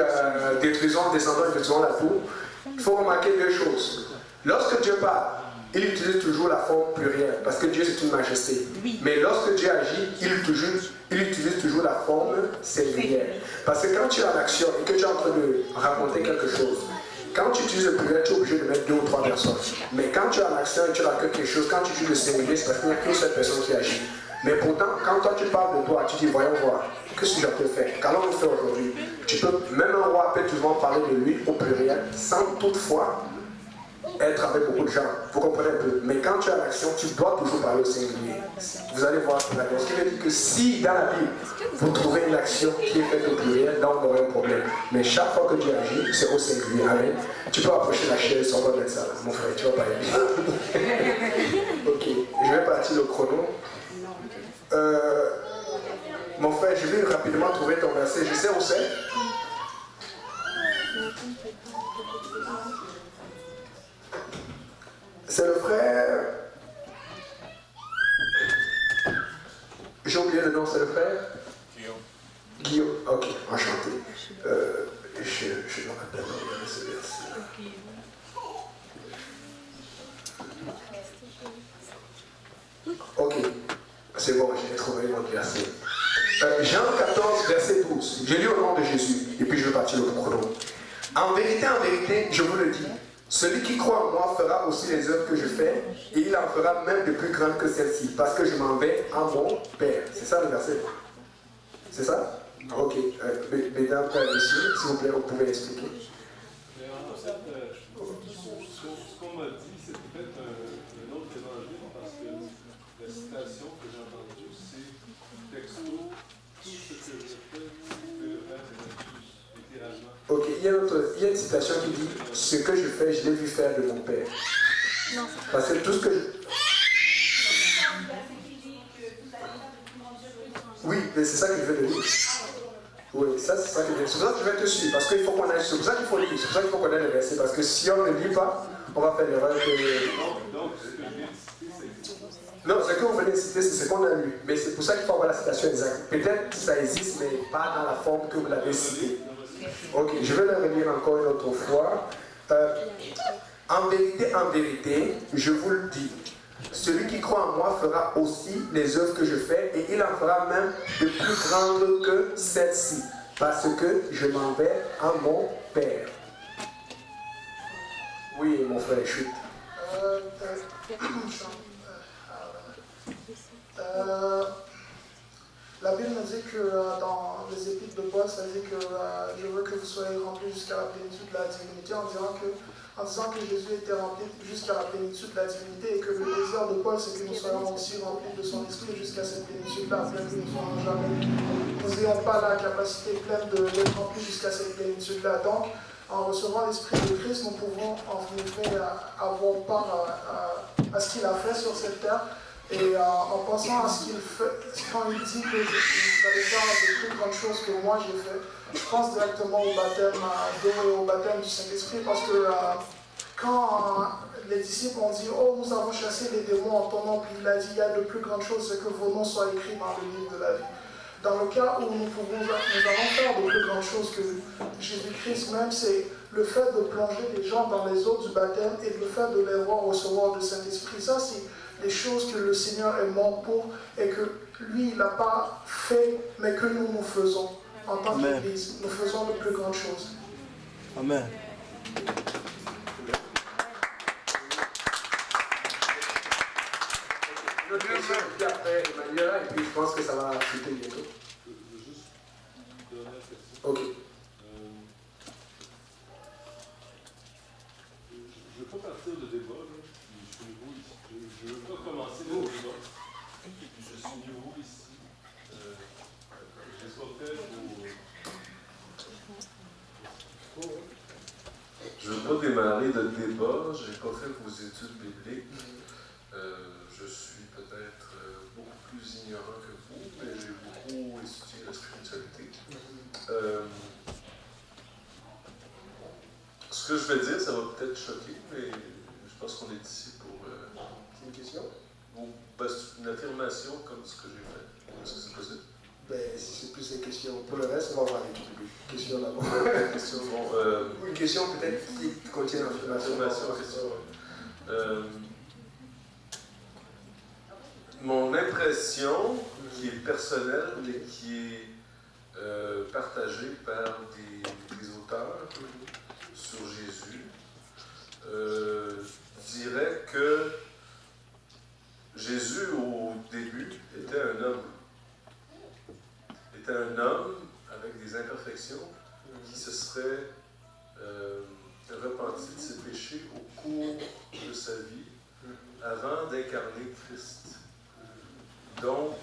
A: détruisons, descendons et détruisons la tour, il faut remarquer deux choses. Lorsque Dieu parle, il utilise toujours la forme plurielle, parce que Dieu c'est une majesté. Mais lorsque Dieu agit, il utilise toujours la forme singulière. Parce que quand tu es en action et que tu es en train de raconter quelque chose, quand tu utilises le pluriel, tu es obligé de mettre 2 ou 3 personnes. Mais quand tu es en action et tu racontes quelque chose, quand tu utilises le singulier, c'est parce qu'il n'y a qu'une seule personne qui agit. Mais pourtant, quand toi tu parles de toi, tu dis voyons voir, qu'est-ce que je peux faire? Qu'allons-nous faire aujourd'hui? Tu peux, même un roi peut toujours parler de lui au pluriel, sans toutefois être avec beaucoup de gens. Vous comprenez un peu? Mais quand tu es en action, tu dois toujours parler au singulier. Vous allez voir ce qui veut dire que si dans la Bible, vous trouvez une action qui est faite au pluriel, là on aurait un problème. Mais chaque fois que Dieu agit, c'est au singulier. Amen. Tu peux approcher la chaise, on va mettre ça là. Mon frère, tu vas pas y aller. Ok, je vais partir le chrono. Mon frère, je vais rapidement trouver ton verset. Je sais où c'est. C'est le frère. J'ai oublié le nom, c'est le frère Guillaume. Guillaume, ok, enchanté. Je me rappelle ce verset. Ok, c'est bon, j'ai trouvé notre verset. Jean 14, verset 12. J'ai lu au nom de Jésus, et puis je vais partir au chrono. En vérité, je vous le dis, celui qui croit en moi fera aussi les œuvres que je fais, et il en fera même de plus grandes que celles-ci, parce que je m'en vais à mon Père. C'est ça le verset? C'est ça? Ok. Mesdames, messieurs, s'il vous plaît, vous pouvez expliquer.
K: Mais en fait, ce qu'on m'a dit, c'est peut-être un autre évangile, parce que la citation que j'ai entendue, c'est texto, tout ce que je fais, que le Père fait littéralement.
A: Ok, il y a une citation qui dit ce que je fais, je l'ai vu faire de mon Père.
H: Non.
A: Parce que tout ce que je. Oui, mais c'est ça que je veux te dire. Oui, ça c'est ça que je veux dire. C'est pour ça que je vais te suivre, parce qu'il faut qu'on aille. C'est pour ça qu'il faut lire, c'est pour ça qu'il faut qu'on ait le verset. Parce que si on ne lit pas, on va faire l'erreur que. Non, ce que vous venez de citer, c'est ce qu'on a lu. Mais c'est pour ça qu'il faut avoir la citation exacte. Peut-être que ça existe, mais pas dans la forme que vous l'avez citée. Ok, je vais le relire encore une autre fois. En vérité, je vous le dis, celui qui croit en moi fera aussi les œuvres que je fais, et il en fera même de plus grandes que celles-ci, parce que je m'en vais à mon Père. Oui, mon frère, chute.
L: La Bible nous dit que dans les épîtres de Paul, ça dit que je veux que vous soyez remplis jusqu'à la plénitude de la divinité, en disant que Jésus était rempli jusqu'à la plénitude de la divinité, et que le désir de Paul, c'est que nous soyons aussi remplis de son esprit jusqu'à cette plénitude-là, bien que nous n'ayons pas la capacité pleine d'être remplis jusqu'à cette plénitude-là. Donc, en recevant l'Esprit de Christ, nous pouvons en effet avoir part à ce qu'il a fait sur cette terre. Et en pensant à ce qu'il fait, quand il dit que vous allez faire de plus grandes choses que moi j'ai fait, je pense directement au baptême d'eau et au baptême du Saint-Esprit, parce que quand les disciples ont dit « Oh, nous avons chassé les démons en ton nom », puis il a dit « Il y a de plus grandes choses, c'est que vos noms soient écrits dans le livre de la vie ». Dans le cas où nous allons faire de plus grandes choses que Jésus-Christ même, c'est le fait de plonger les gens dans les eaux du baptême et le fait de les voir recevoir le Saint-Esprit. Ça, c'est les choses que le Seigneur est mort pour et que lui, il n'a pas fait, mais que nous faisons en tant qu'Église. Nous faisons de plus grandes choses.
M: Amen.
A: Notre question, puis après Emmanuel, et puis je pense que ça va chuter bientôt.
K: Juste une dernière question.
A: Ok.
K: Je ne veux pas partir de débat, là. Je suis nouveau ici. Je ne veux pas commencer le débat. souvenez-vous ici, j'exhortais je ne veux pas démarrer de débat, je n'ai pas fait vos études bibliques. Je suis peut-être beaucoup plus ignorant que vous, mais j'ai beaucoup étudié la spiritualité. Ce que je vais dire, ça va peut-être choquer, mais je pense qu'on est ici pour...
A: C'est une question?
K: Ben, c'est une affirmation comme ce que j'ai fait. Est-ce que c'est possible?
A: Ben, si c'est plus une question. Pour le reste, on va voir les questions d'abord. Une question peut-être qui contient l'affirmation.
K: Mon impression, qui est personnelle et qui est partagée par des auteurs sur Jésus, dirait que Jésus, au début, était un homme. Était un homme avec des imperfections qui se serait repenti de ses péchés au cours de sa vie avant d'incarner Christ. Donc,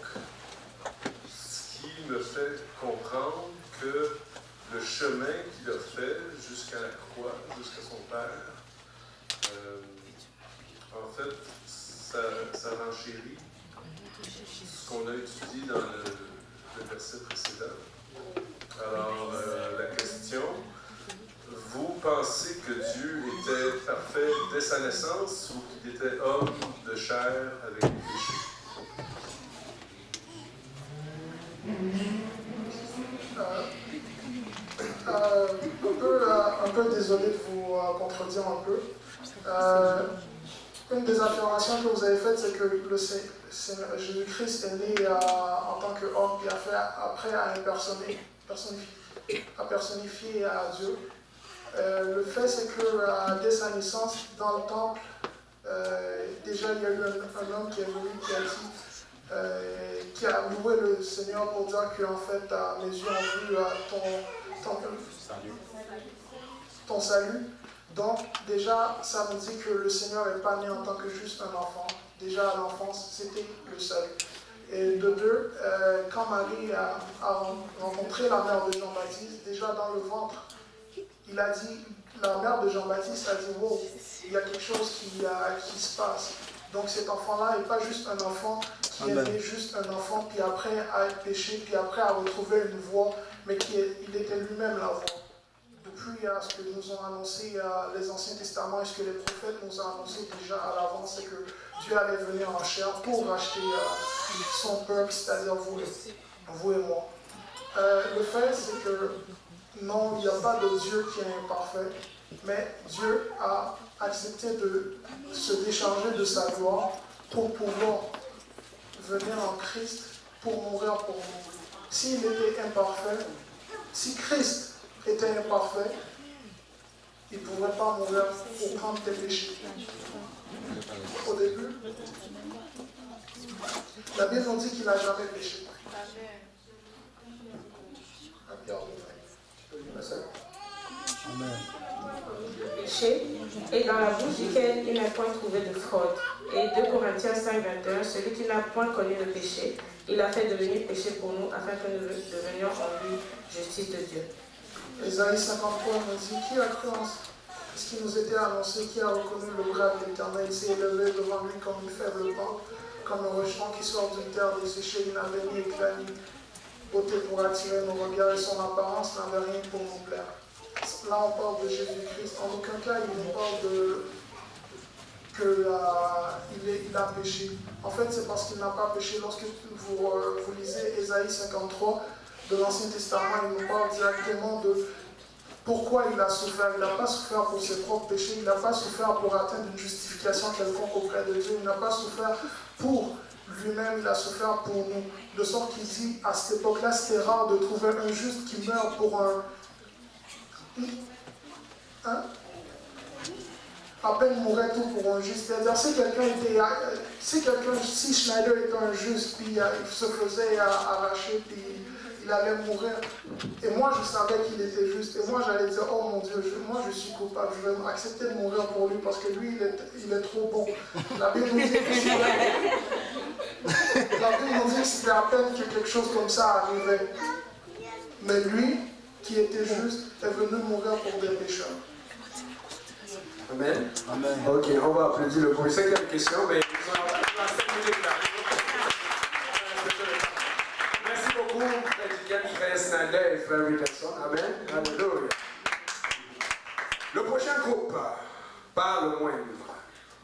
K: ce qui me fait comprendre que le chemin qu'il a fait jusqu'à la croix, jusqu'à son Père, en fait, ça renchérit ce qu'on a étudié dans le verset précédent. Alors, la question, vous pensez que Dieu était parfait dès sa naissance ou qu'il était homme de chair avec des péchés?
L: Un peu désolé de vous contredire un peu. Une des affirmations que vous avez faites, c'est que Jésus-Christ est né en tant qu'homme, puis après à personnifier à Dieu. Le fait, c'est que dès sa naissance, dans le temple, déjà il y a eu un homme qui est venu, qui a loué le Seigneur pour dire qu'en fait, mes yeux ont vu ton salut. Donc, déjà, ça nous dit que le Seigneur n'est pas né en tant que juste un enfant. Déjà, à l'enfance, c'était le salut. Et de deux, quand Marie a rencontré la mère de Jean-Baptiste, déjà dans le ventre, il a dit, la mère de Jean-Baptiste a dit, wow, il y a quelque chose qui se passe. Donc cet enfant-là n'est pas juste un enfant qui est né juste un enfant, puis après a péché, puis après a retrouvé une voie, mais il était lui-même la voie. Depuis ce que nous ont annoncé les Anciens Testaments et ce que les prophètes nous ont annoncé déjà à l'avance, c'est que Dieu allait venir en chair pour racheter son peuple, c'est-à-dire vous et moi. Le fait, c'est que non, il n'y a pas de Dieu qui est imparfait, mais Dieu a accepté de se décharger de sa gloire pour pouvoir venir en Christ pour mourir pour nous. S'il était imparfait, si Christ était imparfait, il ne pourrait pas mourir pour prendre tes péchés. Au début, la Bible nous dit qu'il n'a jamais péché.
M: Amen.
J: Péché, et dans la bouche duquel il n'a point trouvé de fraude. Et 2 Corinthiens 5, 21, celui qui n'a point connu le péché, il a fait devenir péché pour nous, afin que nous devenions en lui justice de Dieu.
L: Ésaïe 53 nous dit, qui a cru en ce qui nous était annoncé, qui a reconnu le bras de l'Éternel, il s'est élevé devant lui comme une faible pan, comme un rejeton qui sort d'une terre desséchée, il n'avait ni éclat ni beauté pour attirer nos regards, et son apparence n'avait rien pour nous plaire. Là, on parle de Jésus-Christ. En aucun cas, il nous parle qu'il a péché. En fait, c'est parce qu'il n'a pas péché. Lorsque vous lisez Ésaïe 53 de l'Ancien Testament, il nous parle directement de pourquoi il a souffert. Il n'a pas souffert pour ses propres péchés. Il n'a pas souffert pour atteindre une justification quelconque auprès de Dieu. Il n'a pas souffert pour lui-même, il a souffert pour nous. De sorte qu'il dit, à cette époque-là, c'était rare de trouver un juste qui meurt pour un... À peine mourait tout pour un juste. C'est-à-dire, si Schneider était un juste, puis il se faisait arracher, puis il allait mourir. Et moi, je savais qu'il était juste. Et moi, j'allais dire, oh mon Dieu, moi je suis coupable, je vais accepter de mourir pour lui parce que lui, il est trop bon. La Bible nous dit que c'était à peine que quelque chose comme ça arrivait. Mais lui, qui était juste, est venu mourir pour des pécheurs.
A: Amen. Amen. Ok, on va applaudir le bruit. C'est une question, mais ils ont 5 minutes là. Merci beaucoup, frère Digan, frère Snyder et frère Richardson. Amen. Alléluia. Le prochain groupe, par le moindre,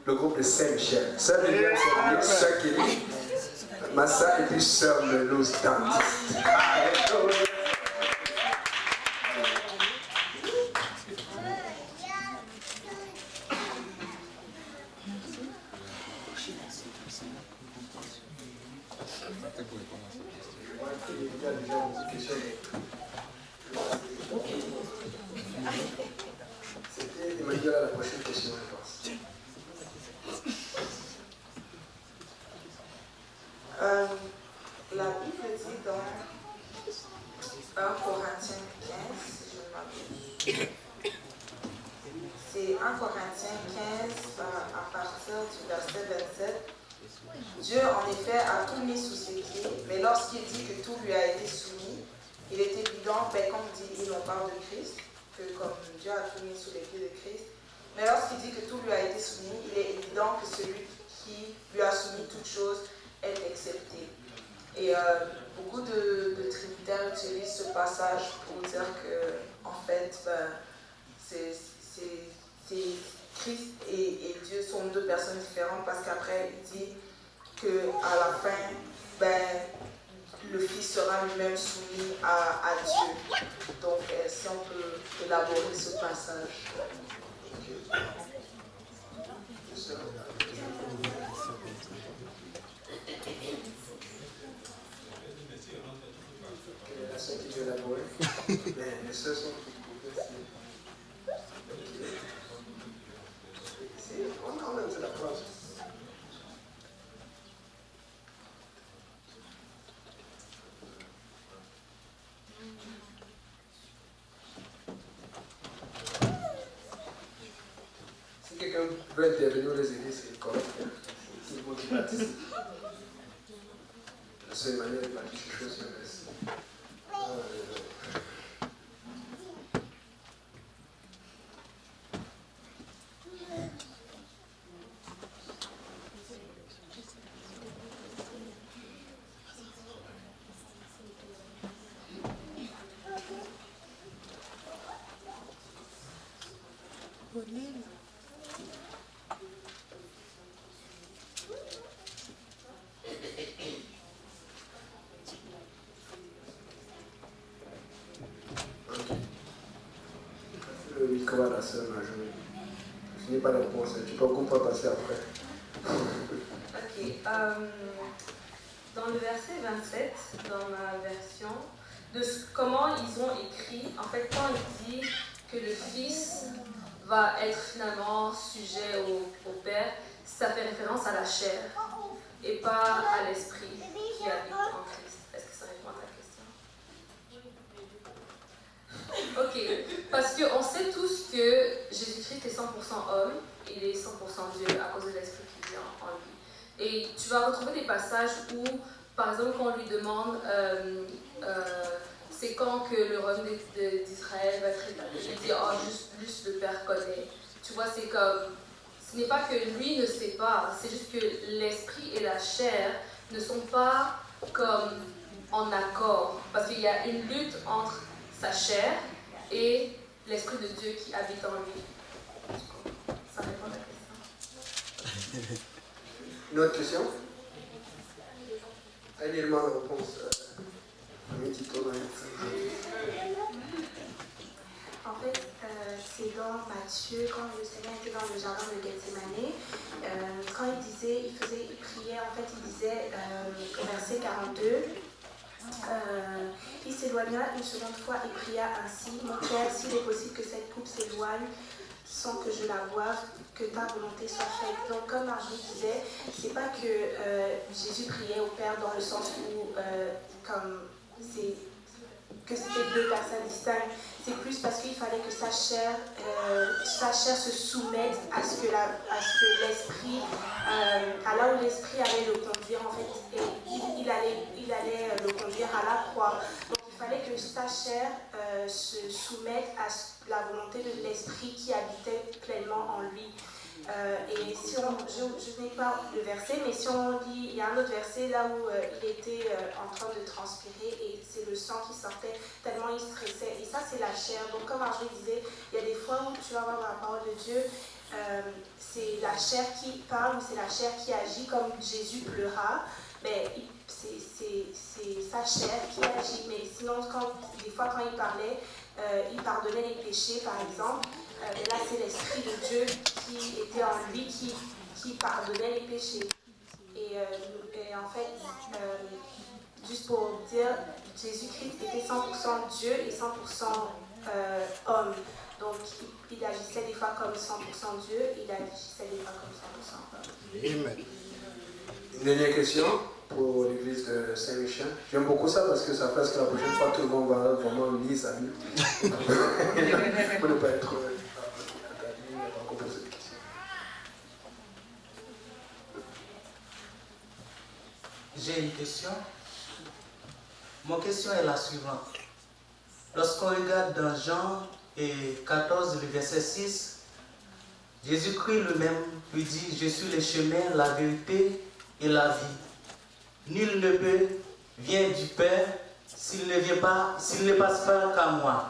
A: le groupe de Saint-Michel. Sœur Viviane, Sœur Kelly, Massa et puis Sœur Melouse Dante. Alléluia. C'était Emmanuel à la prochaine question, je pense.
N: La Bible dit dans 1 Corinthiens 15, si je ne m'abuse. C'est 1 Corinthiens 15 à partir du verset 27. Dieu en effet a tout mis sous ses pieds, mais lorsqu'il dit que tout lui a été soumis, il est évident, comme dit, on parle de Christ, que comme Dieu a tout mis sous les pieds de Christ, mais lorsqu'il dit que tout lui a été soumis, il est évident que celui qui lui a soumis toute chose est accepté. Et beaucoup de trinitaires utilisent ce passage pour dire que, en fait, c'est Christ et Dieu sont deux personnes différentes, parce qu'après il dit qu'à la fin, le Fils sera lui-même soumis à Dieu. Donc, si on peut élaborer ce passage.
A: La sœur qui veut élaborer. Les sœurs sont on a la phrase. Si quelqu'un veut intervenir les aider, c'est correct. C'est bon qui participe. La sœur Emmanuel est partie quelque chose sur le reste. Le micro à la sœur Marjorie. Je n'ai pas de réponse, tu peux comprendre passer après.
J: Ok. Dans le verset 27, dans ma version, de comment ils ont écrit, en fait, quand il dit que le Fils va être finalement sujet au Père, ça fait référence à la chair et pas à l'esprit qui habite en Christ. Est-ce que ça répond à la question? Ok, parce qu'on sait tous que Jésus-Christ est 100% homme, il est 100% Dieu à cause de l'esprit qui vit en lui. Et tu vas retrouver des passages où, par exemple, quand on lui demande c'est quand que le royaume d'Israël va être établi, il dit oh, juste le Père connaît. Tu vois, c'est comme, ce n'est pas que lui ne sait pas, c'est juste que l'esprit et la chair ne sont pas comme en accord, parce qu'il y a une lutte entre sa chair et l'esprit de Dieu qui habite en lui. Ça répond à la question.
A: Une autre question? Un élément de réponse.
O: En fait, c'est dans Matthieu, quand le Seigneur était dans le jardin de Gethsémani, quand il priait, en fait, il disait au verset 42, il s'éloigna une seconde fois et pria ainsi, mon Père, s'il est possible que cette coupe s'éloigne sans que je la boive, que ta volonté soit faite. Donc, comme Marjorie disait, c'est pas que Jésus priait au Père dans le sens où, que c'était deux personnes distinctes. C'est plus parce qu'il fallait que sa chair se soumette à ce que l'esprit, à là où l'esprit allait le conduire en fait. Et il allait le conduire à la croix. Donc il fallait que sa chair se soumette à la volonté de l'esprit qui habitait pleinement en lui. Et si je n'ai pas le verset, mais si on lit, il y a un autre verset là où il était en train de transpirer et c'est le sang qui sortait tellement il stressait. Et ça, c'est la chair. Donc, comme Marjorie disait, il y a des fois où tu vas voir la parole de Dieu, c'est la chair qui parle ou c'est la chair qui agit comme Jésus pleura. Mais c'est sa chair qui agit. Mais sinon, des fois, quand il parlait, il pardonnait les péchés, par exemple. Mais là, c'est l'Esprit de Dieu qui était en lui, qui pardonnait les péchés. Et en fait, juste pour dire, Jésus-Christ était 100% Dieu et 100% homme. Donc, il agissait des fois comme 100% Dieu, il agissait des fois comme 100% homme.
A: Amen. Une dernière question pour l'église de Saint-Michel. J'aime beaucoup ça parce que ça fait que la prochaine fois, tout le monde va vraiment lire sa Bible. Pour ne pas être...
P: J'ai une question. Mon question est la suivante. Lorsqu'on regarde dans Jean 14, le verset 6, Jésus-Christ lui-même lui dit, je suis le chemin, la vérité et la vie. Nul ne peut venir du Père s'il ne passe pas qu'à moi.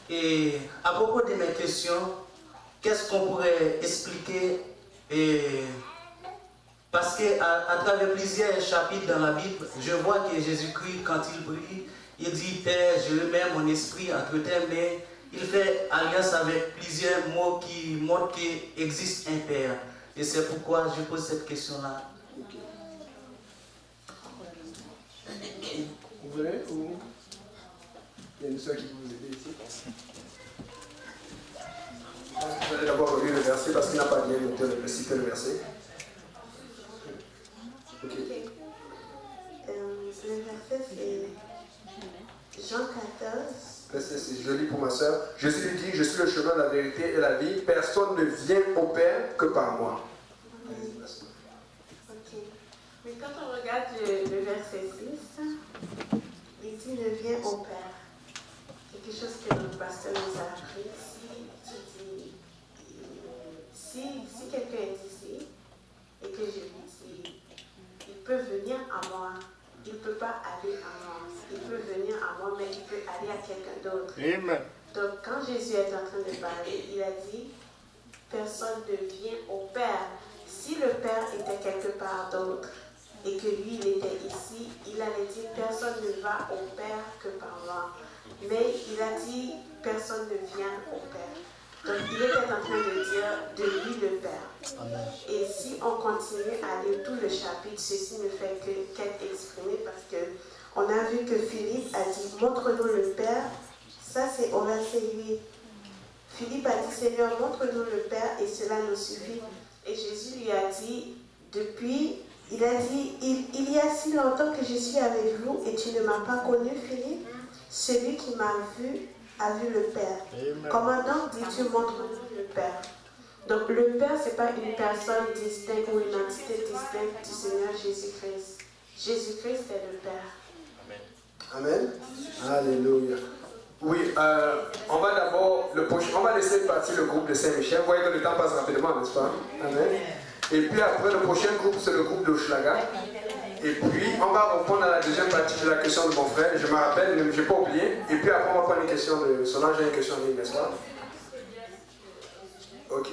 P: Et à propos de mes questions, qu'est-ce qu'on pourrait expliquer parce qu'à travers plusieurs chapitres dans la Bible, je vois que Jésus-Christ, quand il prie, il dit « Père, je remets mon esprit entre tes mains ». Il fait alliance avec plusieurs mots qui montrent qu'il existe un Père. Et c'est pourquoi je pose cette question-là.
A: Vous voulez ou il y a une soeur qui peut vous aider ici? Vous allez d'abord relire le verset parce qu'il n'a pas bien noté le verset. Ok.
O: Le verset c'est Jean 14.
A: Verset 6. Je lis pour ma soeur. Jésus lui dit, je suis le chemin, la vérité et la vie. Personne ne vient au Père que par moi.
O: Ok. Mais quand on regarde le verset 6, il dit ne viens au Père. Quelque chose que le pasteur nous a appris. Si quelqu'un est ici et que je lui dis, il peut venir à moi, il ne peut pas aller à moi. Il peut venir à moi, mais il peut aller à quelqu'un d'autre.
A: Amen.
O: Donc quand Jésus est en train de parler, il a dit, personne ne vient au Père. Si le Père était quelque part d'autre et que lui, il était ici, il allait dire, personne ne va au Père que par moi. Mais il a dit, personne ne vient au Père. Donc il était en train de dire de lui le Père. Amen. Et si on continue à lire tout le chapitre, ceci ne fait qu'être exprimé parce qu'on a vu que Philippe a dit montre-nous le Père. Ça c'est au verset 8. Philippe a dit Seigneur, montre-nous le Père et cela nous suffit. Et Jésus lui a dit il a dit il y a si longtemps que je suis avec vous et tu ne m'as pas connu, Philippe. Celui qui m'a vu a vu le Père. Amen. Comment donc dis-tu montre-nous le Père? Donc le Père, ce n'est pas une personne distincte ou une entité distincte du Seigneur Jésus-Christ. Jésus-Christ est le Père.
A: Amen. Alléluia. Oui, on va d'abord, on va laisser partir le groupe de Saint-Michel. Vous voyez que le temps passe rapidement, n'est-ce pas? Amen. Et puis après, le prochain groupe, c'est le groupe de Schlaga. Et puis, on va répondre à la deuxième partie de la question de mon frère. Je me rappelle, je n'ai pas oublié. Et puis après, on va prendre une question de Solange, une question de n'est-ce pas? Ok.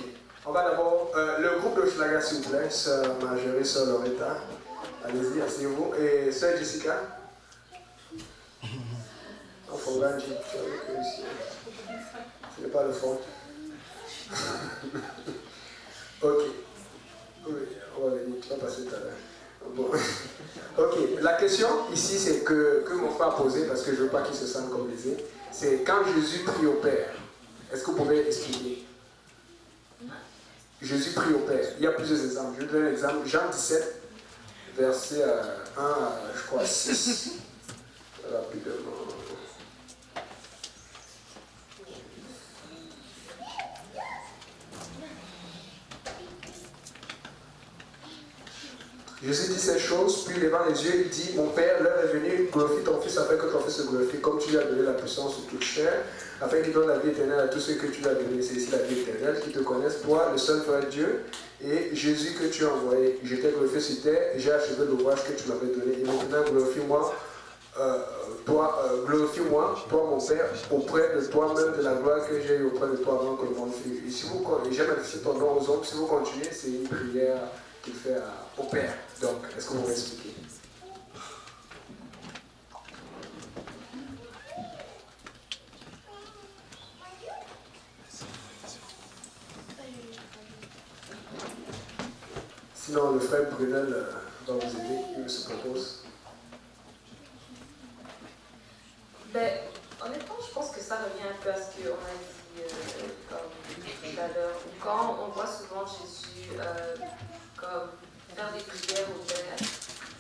A: On va d'abord, le groupe de Schlaga, s'il vous plaît, sœur Marjorie, sœur Loretta. Allez-y, asseyez-vous. Et sœur Jessica. Il faut gagner. Ce n'est pas le fond. Ok. Oui, on va venir. Tu vas passer tout à l'heure. Bon. Ok, la question ici, c'est que mon frère a posé, parce que je ne veux pas qu'il se sente comme lésé, c'est quand Jésus prie au Père. Est-ce que vous pouvez expliquer? Jésus prie au Père. Il y a plusieurs exemples. Je vais donner un exemple. Jean 17, verset 1 à, je crois, 6. Rapidement. Jésus dit ces choses, puis levant les yeux, il dit, mon Père, l'heure est venue, glorifie ton Fils afin que ton Fils se glorifie, comme tu lui as donné la puissance sur toute chair, afin qu'il donne la vie éternelle à tous ceux que tu lui as donné. C'est ici la vie éternelle, qu'ils te connaissent, toi, le seul vrai Dieu, et Jésus que tu as envoyé. Je t'ai glorifié sur terre, et j'ai achevé l'ouvrage que tu m'avais donné. Et maintenant, glorifie-moi, toi, mon Père, auprès de toi-même, de la gloire que j'ai eue auprès de toi avant que le monde fût. Et si vous, j'ai manifesté ton nom aux hommes, si vous continuez, c'est une prière qu'il fait au Père. Donc, est-ce que vous m'expliquez? Sinon, le frère Brunel va vous aider, il se propose.
J: Ben, honnêtement, je pense que ça revient un peu à ce qu'on a dit tout à l'heure. Quand on voit souvent Jésus comme faire des prières au Père,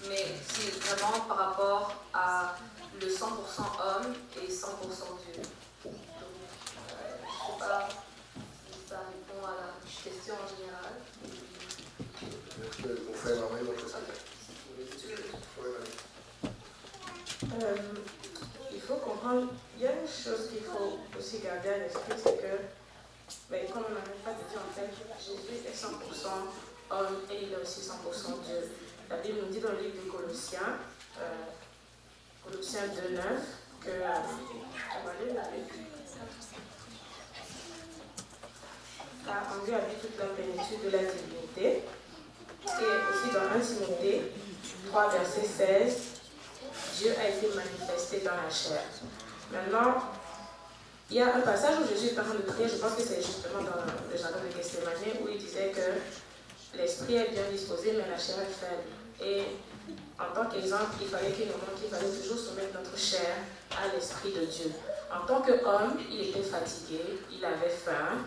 J: mais c'est vraiment par rapport à le 100% homme et 100% Dieu. Donc, je ne sais pas si ça répond à la question en général.
A: Mon frère va envoyer votre sac.
N: Il faut comprendre, il y a une chose qu'il faut aussi garder à l'esprit, c'est que, comme on n'arrête pas de dire en fait, Jésus est 100% homme et il est aussi 100% Dieu. La Bible nous dit dans le livre de Colossiens, Colossiens 2:9, que, on va lire la Bible. Car en lui habite toute la plénitude de la divinité. Et aussi dans 1 Timothée 3, verset 16, Dieu a été manifesté dans la chair. Maintenant, il y a un passage où Jésus est en train de prier, je pense que c'est justement dans le jardin de Gethsémane, où il disait que l'esprit est bien disposé, mais la chair est faible. Et en tant qu'exemple, il fallait toujours soumettre notre chair à l'esprit de Dieu. En tant qu'homme, il était fatigué, il avait faim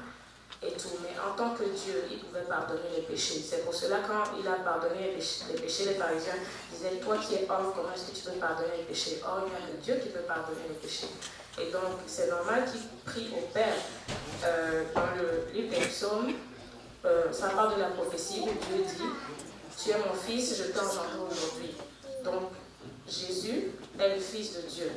N: et tout, mais en tant que Dieu, il pouvait pardonner les péchés. C'est pour cela quand il a pardonné les péchés, les pharisiens disaient, toi qui es homme, comment est-ce que tu peux pardonner les péchés? Or, il n'y a que Dieu qui peut pardonner les péchés. Et donc, c'est normal qu'il prie au Père. Dans le livre des psaumes, ça parle de la prophétie où Dieu dit, tu es mon fils, je t'ai engendré aujourd'hui. Donc, Jésus est le fils de Dieu,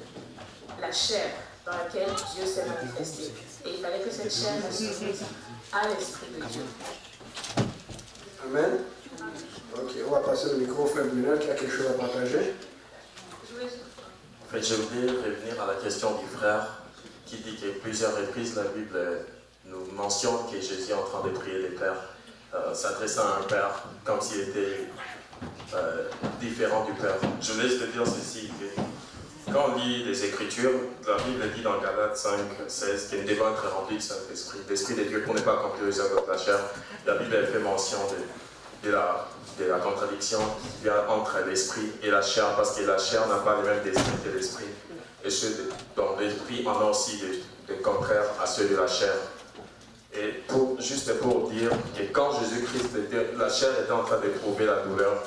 N: la chair dans laquelle Dieu s'est manifesté. Et il fallait que cette chair reste soumise à l'Esprit de Dieu.
A: Amen. Ok, on va passer le micro au frère Brunel qui a quelque chose à partager.
I: En fait, je voulais revenir à la question du frère qui dit qu'à plusieurs reprises, la Bible nous mentionne que Jésus est en train de prier les pères, s'adressant à un père comme s'il était différent du père. Je voulais te dire ceci, que quand on lit les Écritures, la Bible dit dans Galates 5, 16 qu'il devons être rempli du Saint-Esprit, l'Esprit de Dieu, pour ne pas accomplir les œuvres de la chair. La Bible elle fait mention de la contradiction qu'il y a entre l'Esprit et la chair, parce que la chair n'a pas les mêmes désirs que l'Esprit. Et ceux dans l'Esprit en ont aussi des contraires à ceux de la chair. Et juste pour dire que quand Jésus-Christ la chair était en train d'éprouver la douleur,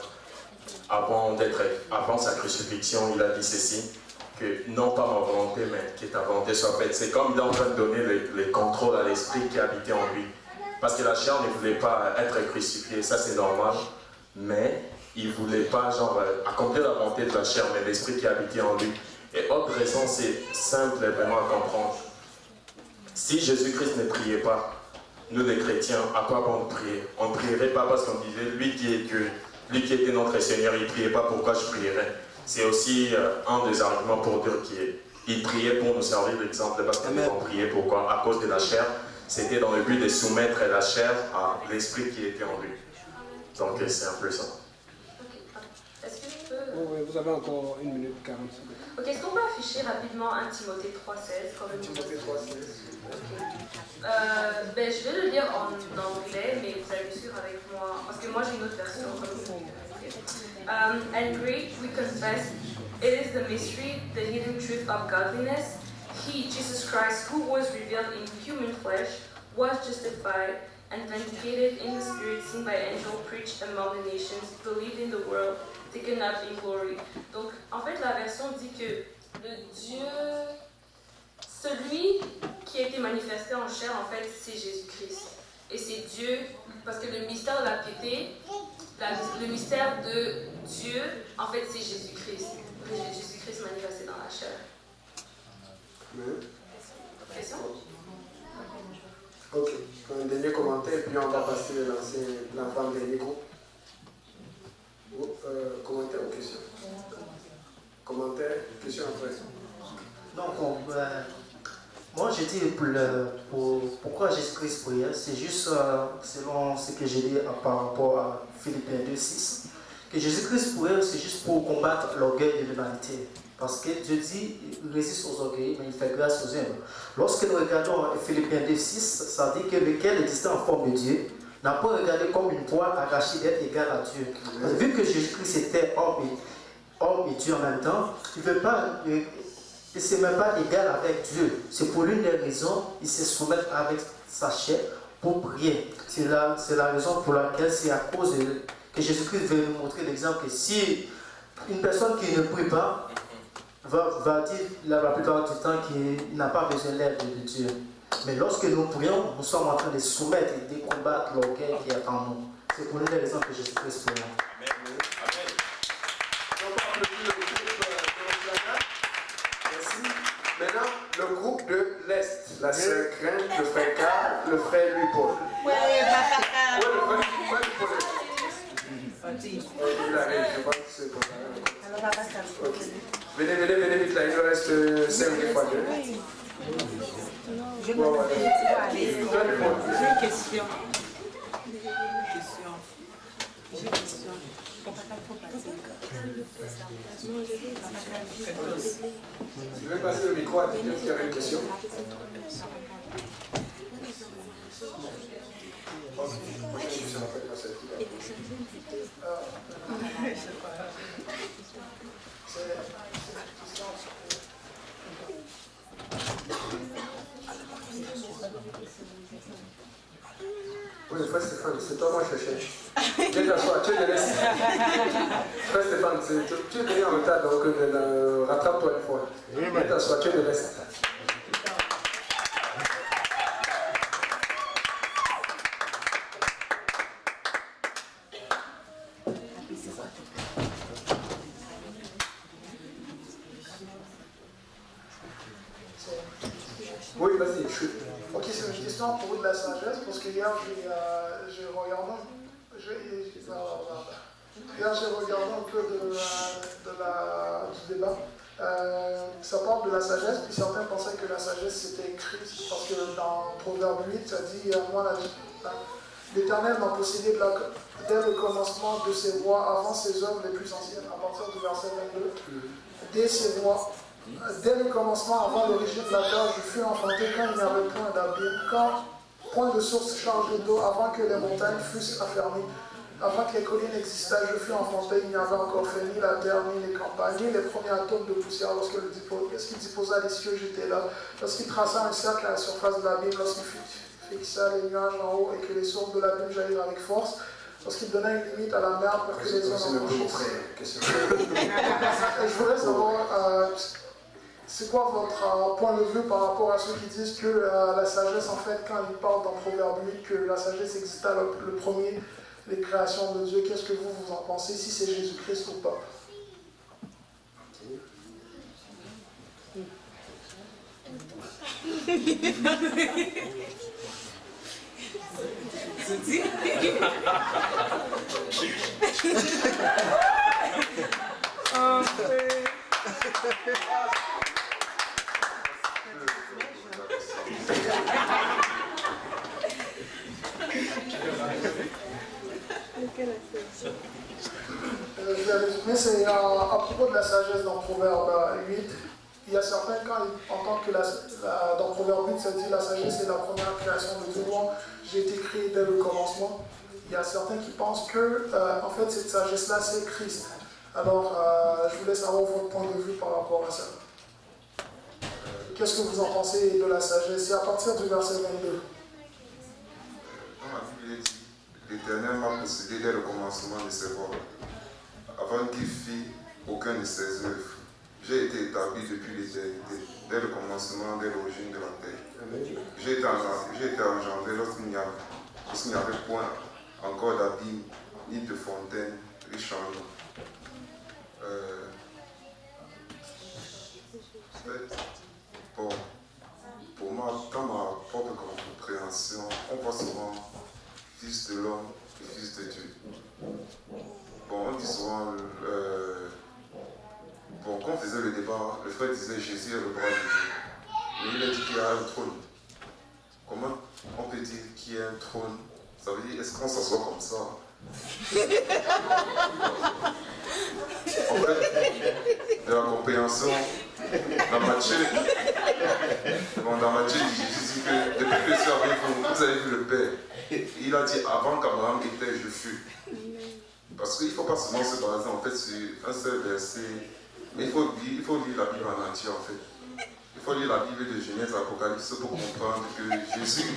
I: avant sa crucifixion, il a dit ceci, que non pas ma volonté, mais que ta volonté soit faite. C'est comme il est en train de donner le contrôle à l'esprit qui habitait en lui. Parce que la chair ne voulait pas être crucifiée, ça c'est normal, mais il ne voulait pas accomplir la volonté de la chair, mais l'esprit qui habitait en lui. Et autre raison, c'est simple et vraiment à comprendre. Si Jésus-Christ ne priait pas, nous les chrétiens, à quoi bon prier? On ne prierait pas parce qu'on disait, lui qui est Dieu, lui qui était notre Seigneur, il ne priait pas, pourquoi je prierais? C'est aussi un des arguments pour dire qu'il priait pour nous servir d'exemple, parce qu'on priait pourquoi? À cause de la chair. C'était dans le but de soumettre la chair à l'esprit qui était en lui. Donc c'est un peu ça.
J: Est-ce que je peux...
A: Oui, vous avez encore 1 minute 40 secondes.
J: Ok, est-ce qu'on peut afficher rapidement 1 Timothée 3,16 comme
A: Timothée 3,16.
J: Je vais le lire en anglais, mais vous allez suivre avec moi, parce que moi j'ai une autre version. And great, we confess, it is the mystery, the hidden truth of godliness. He, Jesus Christ, who was revealed in human flesh, was justified and vindicated in the Spirit, seen by angels, preached among the nations, believed in the world, taken up in glory. Donc, en fait, la version dit que le Dieu, celui qui a été manifesté en chair, en fait, c'est Jésus-Christ. Et c'est Dieu, parce que le mystère de la piété le mystère de Dieu, en fait, c'est Jésus-Christ. Jésus-Christ manifesté dans la chair. Question?
A: Ok, un dernier commentaire, puis on va passer l'enfant dernier groupe. Commentaire ou question? Commentaire, question après.
P: Donc, moi je dis pourquoi Jésus-Christ priait, c'est juste selon ce que j'ai dit par rapport à Philippiens 2,6, que Jésus-Christ priait, c'est juste pour combattre l'orgueil de l'humanité. Parce que Dieu dit, il résiste aux orgueils, mais il fait grâce aux humbles. Lorsque nous regardons Philippiens 2,6, ça dit que lequel existait en forme de Dieu n'a pas regardé comme une proie arrachée d'être égal à Dieu. Vu que Jésus-Christ était homme et Dieu en même temps, il ne s'est même pas égal avec Dieu. C'est pour l'une des raisons, il se soumet avec sa chair pour prier. C'est la raison pour laquelle c'est à cause que Jésus-Christ veut nous montrer l'exemple que si une personne qui ne prie pas va dire la plupart du temps qu'il n'a pas besoin d'aide de Dieu. Mais lorsque nous prions, nous sommes en train de soumettre et de combattre l'orgueil qui est en nous. C'est pour l'une des raisons que Jésus-Christ prie.
A: Amen. Merci. Maintenant, le groupe de l'Est, la sœur Crainte, le frère Carl, le frère Louis-Paul.
N: Oui, papa Carl.
A: Oui, le frère Louis-Paul. Il arrive, je pense que c'est pour ça.
N: Alors, papa Carl.
A: Ok. Venez vite là, il nous reste 5 fois 2.
N: Je me J'ai une question.
A: Je vais passer le micro à quelqu'un qui avait une question. Oui, frère Stéphane, c'est toi moi je cherche. Viens t'asseoir, tu es de l'Est. Frère Stéphane, tu es venu en retard, donc rattrape-toi une fois. Viens t'asseoir, tu es de l'Est. Oui, vas-y, chute.
L: Ok, c'est une question pour de la sagesse, parce que hier j'ai regardé un peu du débat. Ça parle de la sagesse, puis certains pensaient que la sagesse c'était Christ, parce que dans Proverbe 8, ça dit moi, l'Éternel m'a possédé dès le commencement de ses voies, avant ses œuvres les plus anciennes, à partir du verset 22, dès ses voies. Dès le commencement, avant l'origine de la terre, je fus enfanté quand il n'y avait point d'abîme, quand point de source chargée d'eau, avant que les montagnes fussent affermies, avant que les collines existaient, je fus enfanté, il n'y avait encore fait ni la terre, ni les campagnes, ni les premiers atomes de poussière. Lorsqu'il disposa les cieux, j'étais là. Lorsqu'il traça un cercle à la surface de l'abîme, lorsqu'il fixa les nuages en haut et que les sources de l'abîme jaillirent avec force, lorsqu'il donna une limite à la mer pour que les hommes en franchissent. Je voudrais savoir... c'est quoi votre point de vue par rapport à ceux qui disent que la sagesse, en fait, quand ils parlent dans Proverbe 8, que la sagesse existe à le premier, les créations de Dieu, qu'est-ce que vous en pensez, si c'est Jésus-Christ ou pas? Mais c'est à propos de la sagesse dans Proverbe 8. Il y a certains, quand ils entendent que dans Proverbe 8, ça dit la sagesse est la première création de Dieu. J'ai été créé dès le commencement. Il y a certains qui pensent que, en fait, cette sagesse-là, c'est Christ. Alors, je voulais savoir votre point de vue par rapport à ça. Qu'est-ce que vous en pensez de la sagesse? C'est à partir du verset 22.
Q: Dans la Bible, il dit, l'Éternel m'a possédé dès le commencement de ses voies, avant qu'il fît aucun de ses œuvres. J'ai été établi depuis l'éternité, dès le commencement, dès l'origine de la terre. J'ai été engendré lorsqu'il n'y avait point encore d'abîme ni de fontaine riche en eau. En fait, bon, pour moi, dans ma propre compréhension, on voit souvent fils de l'homme et fils de Dieu. Bon, on dit souvent, bon, quand on faisait le débat, le frère disait Jésus est le bras de Dieu. Mais il a dit qu'il y a un trône. Comment on peut dire qu'il y a un trône? Ça veut dire, est-ce qu'on s'assoit comme ça? En fait, de la compréhension, dans Matthieu, Jésus dit que depuis que je suis avec vous, vous avez vu le Père. Il a dit, avant qu'Abraham était, je fus. Parce qu'il ne faut pas seulement se baser en fait sur un seul verset, mais il faut lire la Bible en entier en fait. Il faut lire la Bible de Genèse à Apocalypse pour comprendre que Jésus,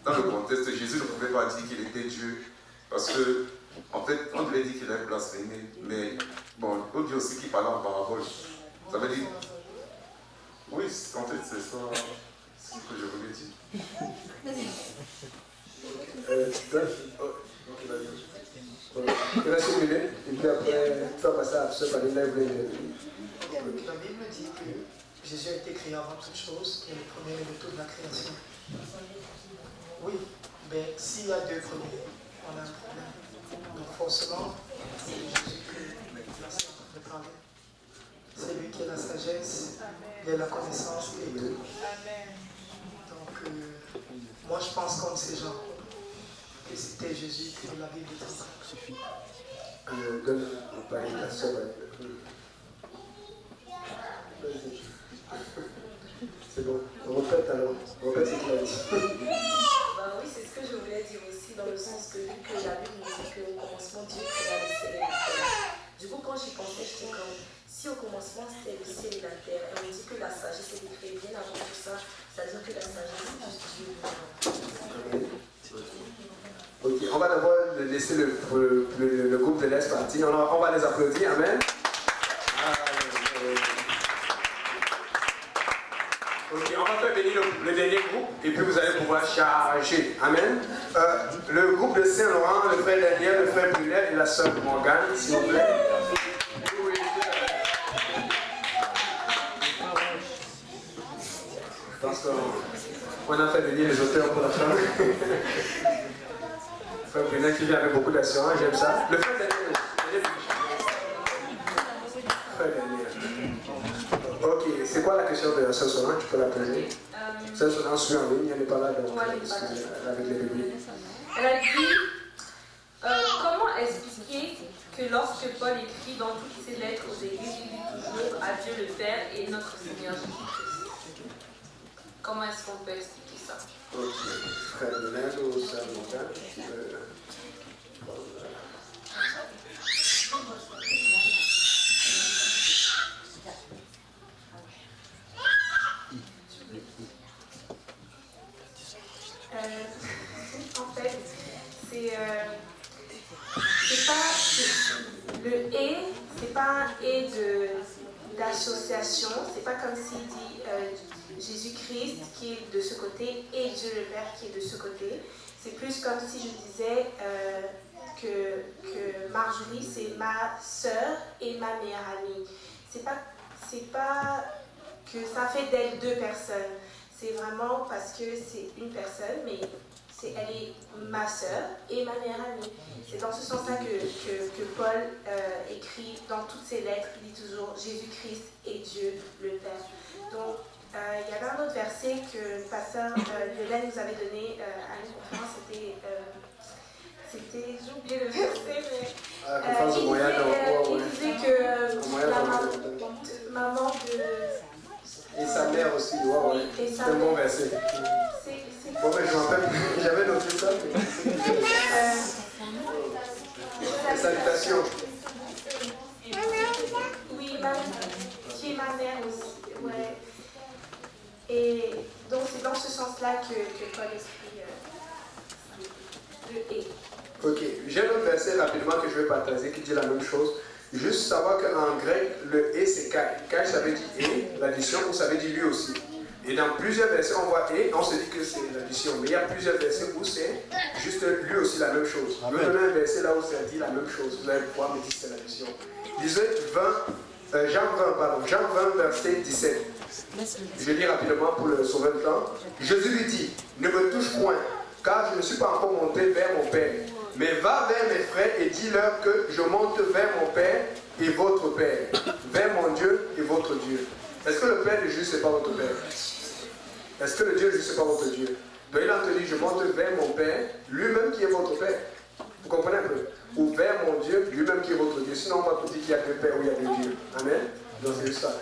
Q: dans le contexte, Jésus ne pouvait pas dire qu'il était Dieu. Parce que, en fait, on devait dire qu'il avait blasphémé. Mais, bon, on dit aussi qu'il parlait en parabole. Ça veut dire. Oui, en fait, c'est ça ce que je voulais dire.
A: Il reste une minute, et puis après, tu vas passer à ce panel-là.
R: La Bible dit que Jésus a été créé avant toute chose, et le premier de toute la création. Oui, mais s'il y a deux premiers, on a un problème. Donc forcément, c'est Jésus qui est de parler. C'est lui qui a la sagesse, il a la connaissance et tout. Donc, moi je pense comme ces gens, que c'était Jésus que la Bible dit.
A: Suffit. Donne la sœur. C'est bon. Répète alors. Répète ce qu'il a dit.
J: Oui, c'est ce que je voulais dire aussi, dans le sens que vu que la Bible nous dit qu'au commencement, Dieu créa le ciel et la terre. Du coup, quand j'y pensais, j'étais comme, si au commencement c'était le ciel et la terre, et on dit que la sagesse était créée bien avant tout ça, ça veut dire que la sagesse c'est juste Dieu.
A: Ok, on va d'abord laisser le groupe de l'Est partir. On va les applaudir. Amen. Ok, on va faire venir le dernier groupe et puis vous allez pouvoir charger. Amen. Le groupe de Saint-Laurent, le frère Daniel, le frère Brunel et la sœur Morgane, s'il vous plaît. Je pense qu'on a fait venir les auteurs pour la fin. Le frère Brunel qui vient avec beaucoup d'assurance, j'aime ça. Le frère Daniel. Frère Daniel. Ok, c'est quoi la question de la sœur Solange? Tu peux la poser. Sœur Solange suit en ligne, elle n'est pas là donc, avec les bébés.
J: Elle a dit, comment expliquer que lorsque Paul écrit dans toutes ses lettres aux églises, il dit toujours à Dieu le Père et notre Seigneur Jésus-Christ? Comment est-ce qu'on peut expliquer ça?
A: Ok, frère Brunel ou sœur Morgane?
O: En fait, c'est pas le et, c'est pas un et d'association, c'est pas comme s'il dit Jésus-Christ qui est de ce côté et Dieu le Père qui est de ce côté. C'est plus comme si je disais que Marjorie c'est ma sœur et ma meilleure amie. C'est pas que ça fait d'elle deux personnes. C'est vraiment parce que c'est une personne, mais elle est ma sœur et ma meilleure amie. C'est dans ce sens-là que Paul écrit dans toutes ses lettres, il dit toujours Jésus-Christ et Dieu le Père. Donc, il y avait un autre verset que le pasteur Lionel nous avait donné à une conférence, j'ai oublié le verset, mais il disait que la maman de...
A: Et sa mère aussi, wow, ouais. C'est un bon verset. Bon, mais je me rappelle, j'avais noté ça. Les salutations.
O: Oui, qui est ma mère aussi, ouais. Et donc c'est dans ce sens-là que Paul écrit le « et ».
A: Ok, j'ai un autre verset rapidement que je vais partager qui dit la même chose. Juste savoir qu'en grec, le « et » c'est « kai ». « Kai » ça veut dire « et », l'addition, ou ça veut dire « lui aussi ». Et dans plusieurs versets, on voit et, on se dit que c'est l'addition. Mais il y a plusieurs versets où c'est juste lui aussi la même chose. Je vais donner un verset là où ça dit la même chose. Vous allez pouvoir me dire que c'est l'addition. Lisez Jean 20, verset 17. Je lis rapidement pour le sauver le temps. Jésus lui dit, ne me touche point, car je ne suis pas encore monté vers mon Père. Mais va vers mes frères et dis-leur que je monte vers mon Père et votre Père, vers mon Dieu et votre Dieu. Est-ce que le Père de Jésus, ce n'est pas votre Père? Est-ce que le Dieu de Jésus, ce n'est pas votre Dieu? Donc il a entendu, je monte vers mon Père, lui-même qui est votre Père. Vous comprenez un peu? Ou vers mon Dieu, lui-même qui est votre Dieu. Sinon, on va vous dire qu'il y a deux pères ou il y a deux dieux. Amen. Donc c'est juste ça.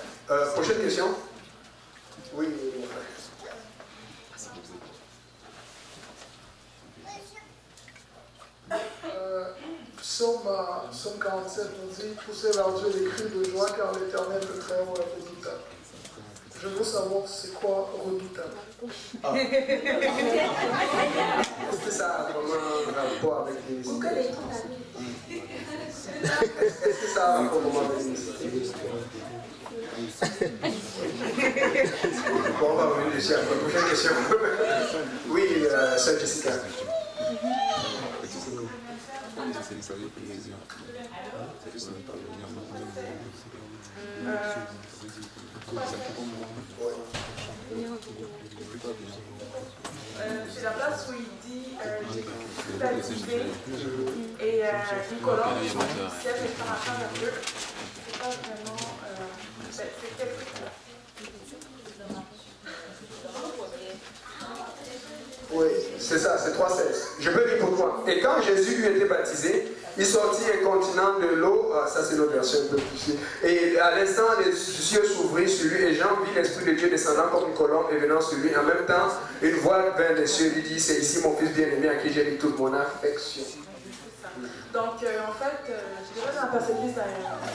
A: Prochaine question. Oui, mon frère.
L: Psaume 47 nous dit, poussez vers Dieu des cris de joie car l'Éternel le Très-Haut est redoutable. Je veux savoir c'est quoi redoutable. Ah. Est-ce que ça a vraiment un rapport avec les mystères? Est-ce que ça a un rapport avec les mystères? Bon, on va revenir dessus après. Prochaine question. Oui, Sœur Jessica.
N: C'est la place où il dit j'ai baptisé et une colonne qui sert et par rapport à Dieu. C'est pas vraiment. C'est quelque chose.
A: Oui, c'est ça, c'est 3,16. Je peux dire pourquoi. Et quand Jésus eut été baptisé, il sortit incontinent de l'eau, ça c'est notre version un peu plus. Et à l'instant, les cieux s'ouvrirent sur lui et Jean vit l'Esprit de Dieu descendant comme une colombe et venant sur lui. En même temps, une voix vint des cieux lui dit, c'est ici mon fils bien-aimé à qui j'ai mis toute mon affection.
N: Donc, en fait, je dirais dans la perspective d'un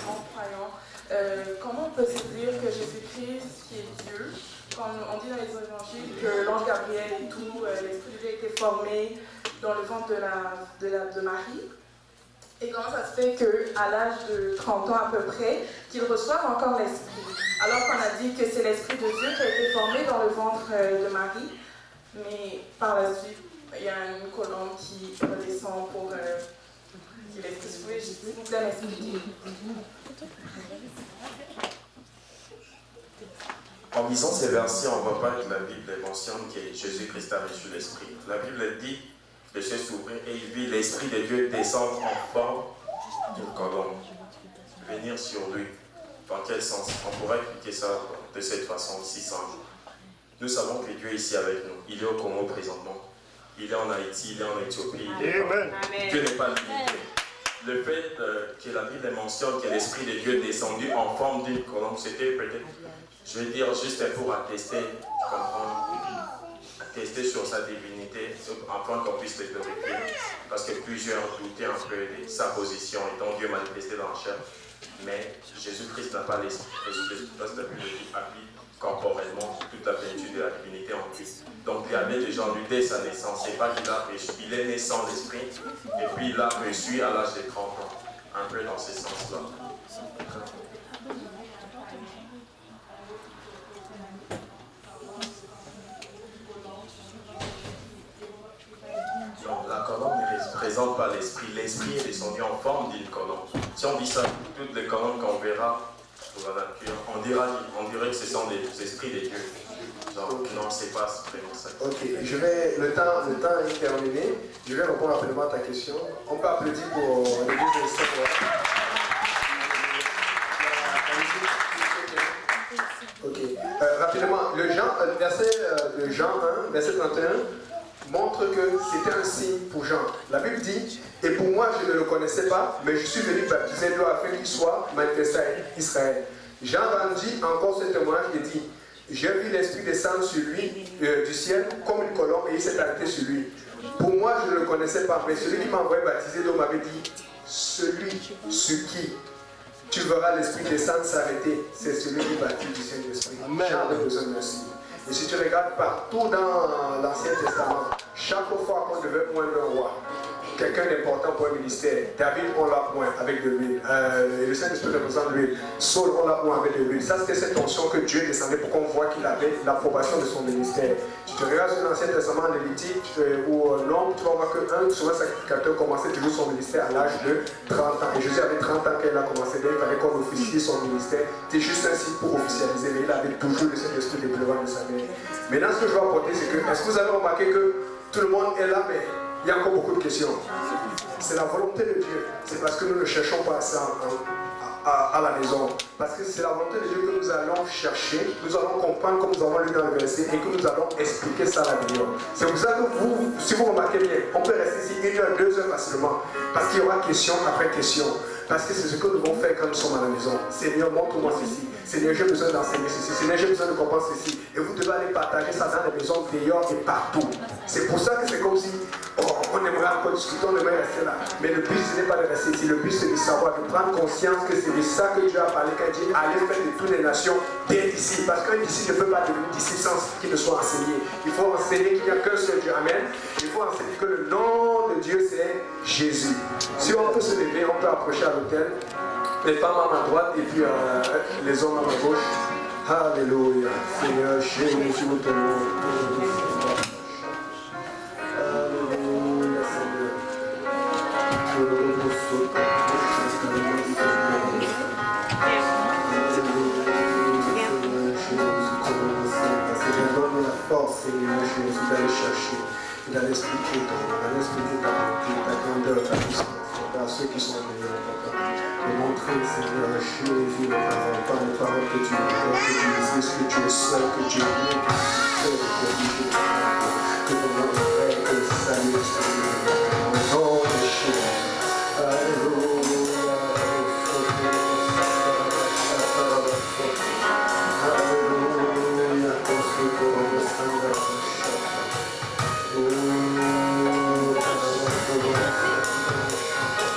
N: grand croyant, comment on peut se dire que Jésus-Christ, qui est Dieu, quand on dit dans les évangiles que l'ange Gabriel et tout, l'Esprit de Dieu a été formé dans le ventre de Marie, et comment ça se fait qu'à l'âge de 30 ans à peu près, qu'il reçoive encore l'Esprit, alors qu'on a dit que c'est l'Esprit de Dieu qui a été formé dans le ventre de Marie, mais par la suite, il y a une colombe qui redescend pour qu'il l'Esprit, s'il vous plaît, m'expliquer.
S: En lisant ces versets, on ne voit pas que la Bible mentionne que Jésus-Christ a reçu l'Esprit. La Bible dit, les cieux s'ouvrirent et il vit l'Esprit de Dieu descendre en forme d'une colombe, venir sur lui. Dans quel sens? On pourrait expliquer ça de cette façon si simple. Nous savons que Dieu est ici avec nous. Il est au Congo présentement. Il est en Haïti, il est en Éthiopie. Dieu n'est pas limité. Le fait que la Bible mentionne que l'Esprit de Dieu est descendu en forme d'une colombe, c'était peut-être, je vais dire, juste pour attester, comprendre, attester sur sa divinité, afin qu'on puisse le glorifier. Parce que plusieurs doutaient un peu de sa position, étant Dieu manifesté dans la chair. Mais Jésus-Christ n'a pas l'Esprit. Jésus-Christ applique corporellement toute la plénitude de la divinité en lui. Donc il y avait déjà en lui dès sa naissance. C'est pas qu'il a reçu, il est né sans l'Esprit, et puis il l'a reçu à l'âge de 30 ans. Un peu dans ce sens-là. Donc la colombe ne représente pas l'Esprit. L'Esprit est descendu en forme d'une colombe. Si on dit ça, toutes les colombes qu'on verra dans la nature, on dirait que ce sont des esprits de Dieu. Donc non, c'est pas vraiment ça.
A: Ok, le temps est terminé. Je vais répondre rapidement à ta question. On peut applaudir pour les deux instants. Ok, rapidement, le verset de Jean 1, verset 31, montre que c'était un signe pour Jean. La Bible dit, et pour moi je ne le connaissais pas, mais je suis venu baptiser l'eau afin qu'il soit manifesté à Israël. Jean rendit encore ce témoignage et dit, j'ai vu l'Esprit descendre sur lui du ciel comme une colombe et il s'est arrêté sur lui. Pour moi je ne le connaissais pas, mais celui qui m'a envoyé baptiser l'eau m'avait dit, celui sur qui tu verras l'Esprit descendre s'arrêter, c'est celui qui baptise du Saint-Esprit. Jean a besoin de merci. Et si tu regardes partout dans l'Ancien Testament, chaque fois qu'on devait poindre un roi, quelqu'un d'important pour un ministère. David, on l'a point avec de l'huile. Le Saint-Esprit représente l'huile. Saul, on l'a point avec de l'huile. Ça, c'était cette onction que Dieu descendait pour qu'on voit qu'il avait l'approbation de son ministère. Tu te regardes sur l'Ancien Testament en Lévitique, où l'homme, tu vas voir qu'un souvent sacrificateur commençait toujours son ministère à l'âge de 30 ans. Et Jésus avait 30 ans quand il a commencé, il fallait qu'on officie son ministère. C'était juste un signe pour officialiser, mais il avait toujours le Saint-Esprit déployant de sa mère. Maintenant, ce que je veux apporter, c'est que, est-ce que vous avez remarqué que tout le monde est là, mais il y a encore beaucoup de questions. C'est la volonté de Dieu. C'est parce que nous ne cherchons pas ça à la maison. Parce que c'est la volonté de Dieu que nous allons chercher, nous allons comprendre comme nous avons lu dans le verset et que nous allons expliquer ça à la vidéo. C'est pour ça que vous, si vous remarquez bien, on peut rester ici 1 heure, 2 heures facilement. Parce qu'il y aura question après question. Parce que c'est ce que nous devons faire quand nous sommes à la maison. Seigneur, montre-moi ceci. Seigneur, j'ai besoin d'enseigner ceci. Seigneur, j'ai besoin de comprendre ceci. Et vous devez aller partager ça dans les maisons, dehors et partout. C'est pour ça que c'est comme si on aimerait encore discuter, on aimerait rester là. Mais le but, ce n'est pas de rester ici. Le but, c'est de savoir, de prendre conscience que c'est de ça que Dieu a parlé quand il dit allez faire de toutes les nations des disciples. Parce qu'un disciple ne peut pas devenir disciple sans qu'il ne soit enseigné. Il faut enseigner qu'il n'y a qu'un seul Dieu. Amen. Il faut enseigner que le nom de Dieu, c'est Jésus. Si on peut se lever, on peut approcher à l'autel. Les femmes à ma droite et puis les hommes à ma gauche. Alléluia. Seigneur Jésus, nous t'aimons. Alléluia, Seigneur. Seigneur, donne la force, Seigneur Jésus, d'aller chercher, d'aller expliquer ta bonté, ta grandeur, ta puissance. À ceux qui sont venus, de montrer, Seigneur, Jésus, les paroles, par les paroles que tu dis, que tu es seul, que tu es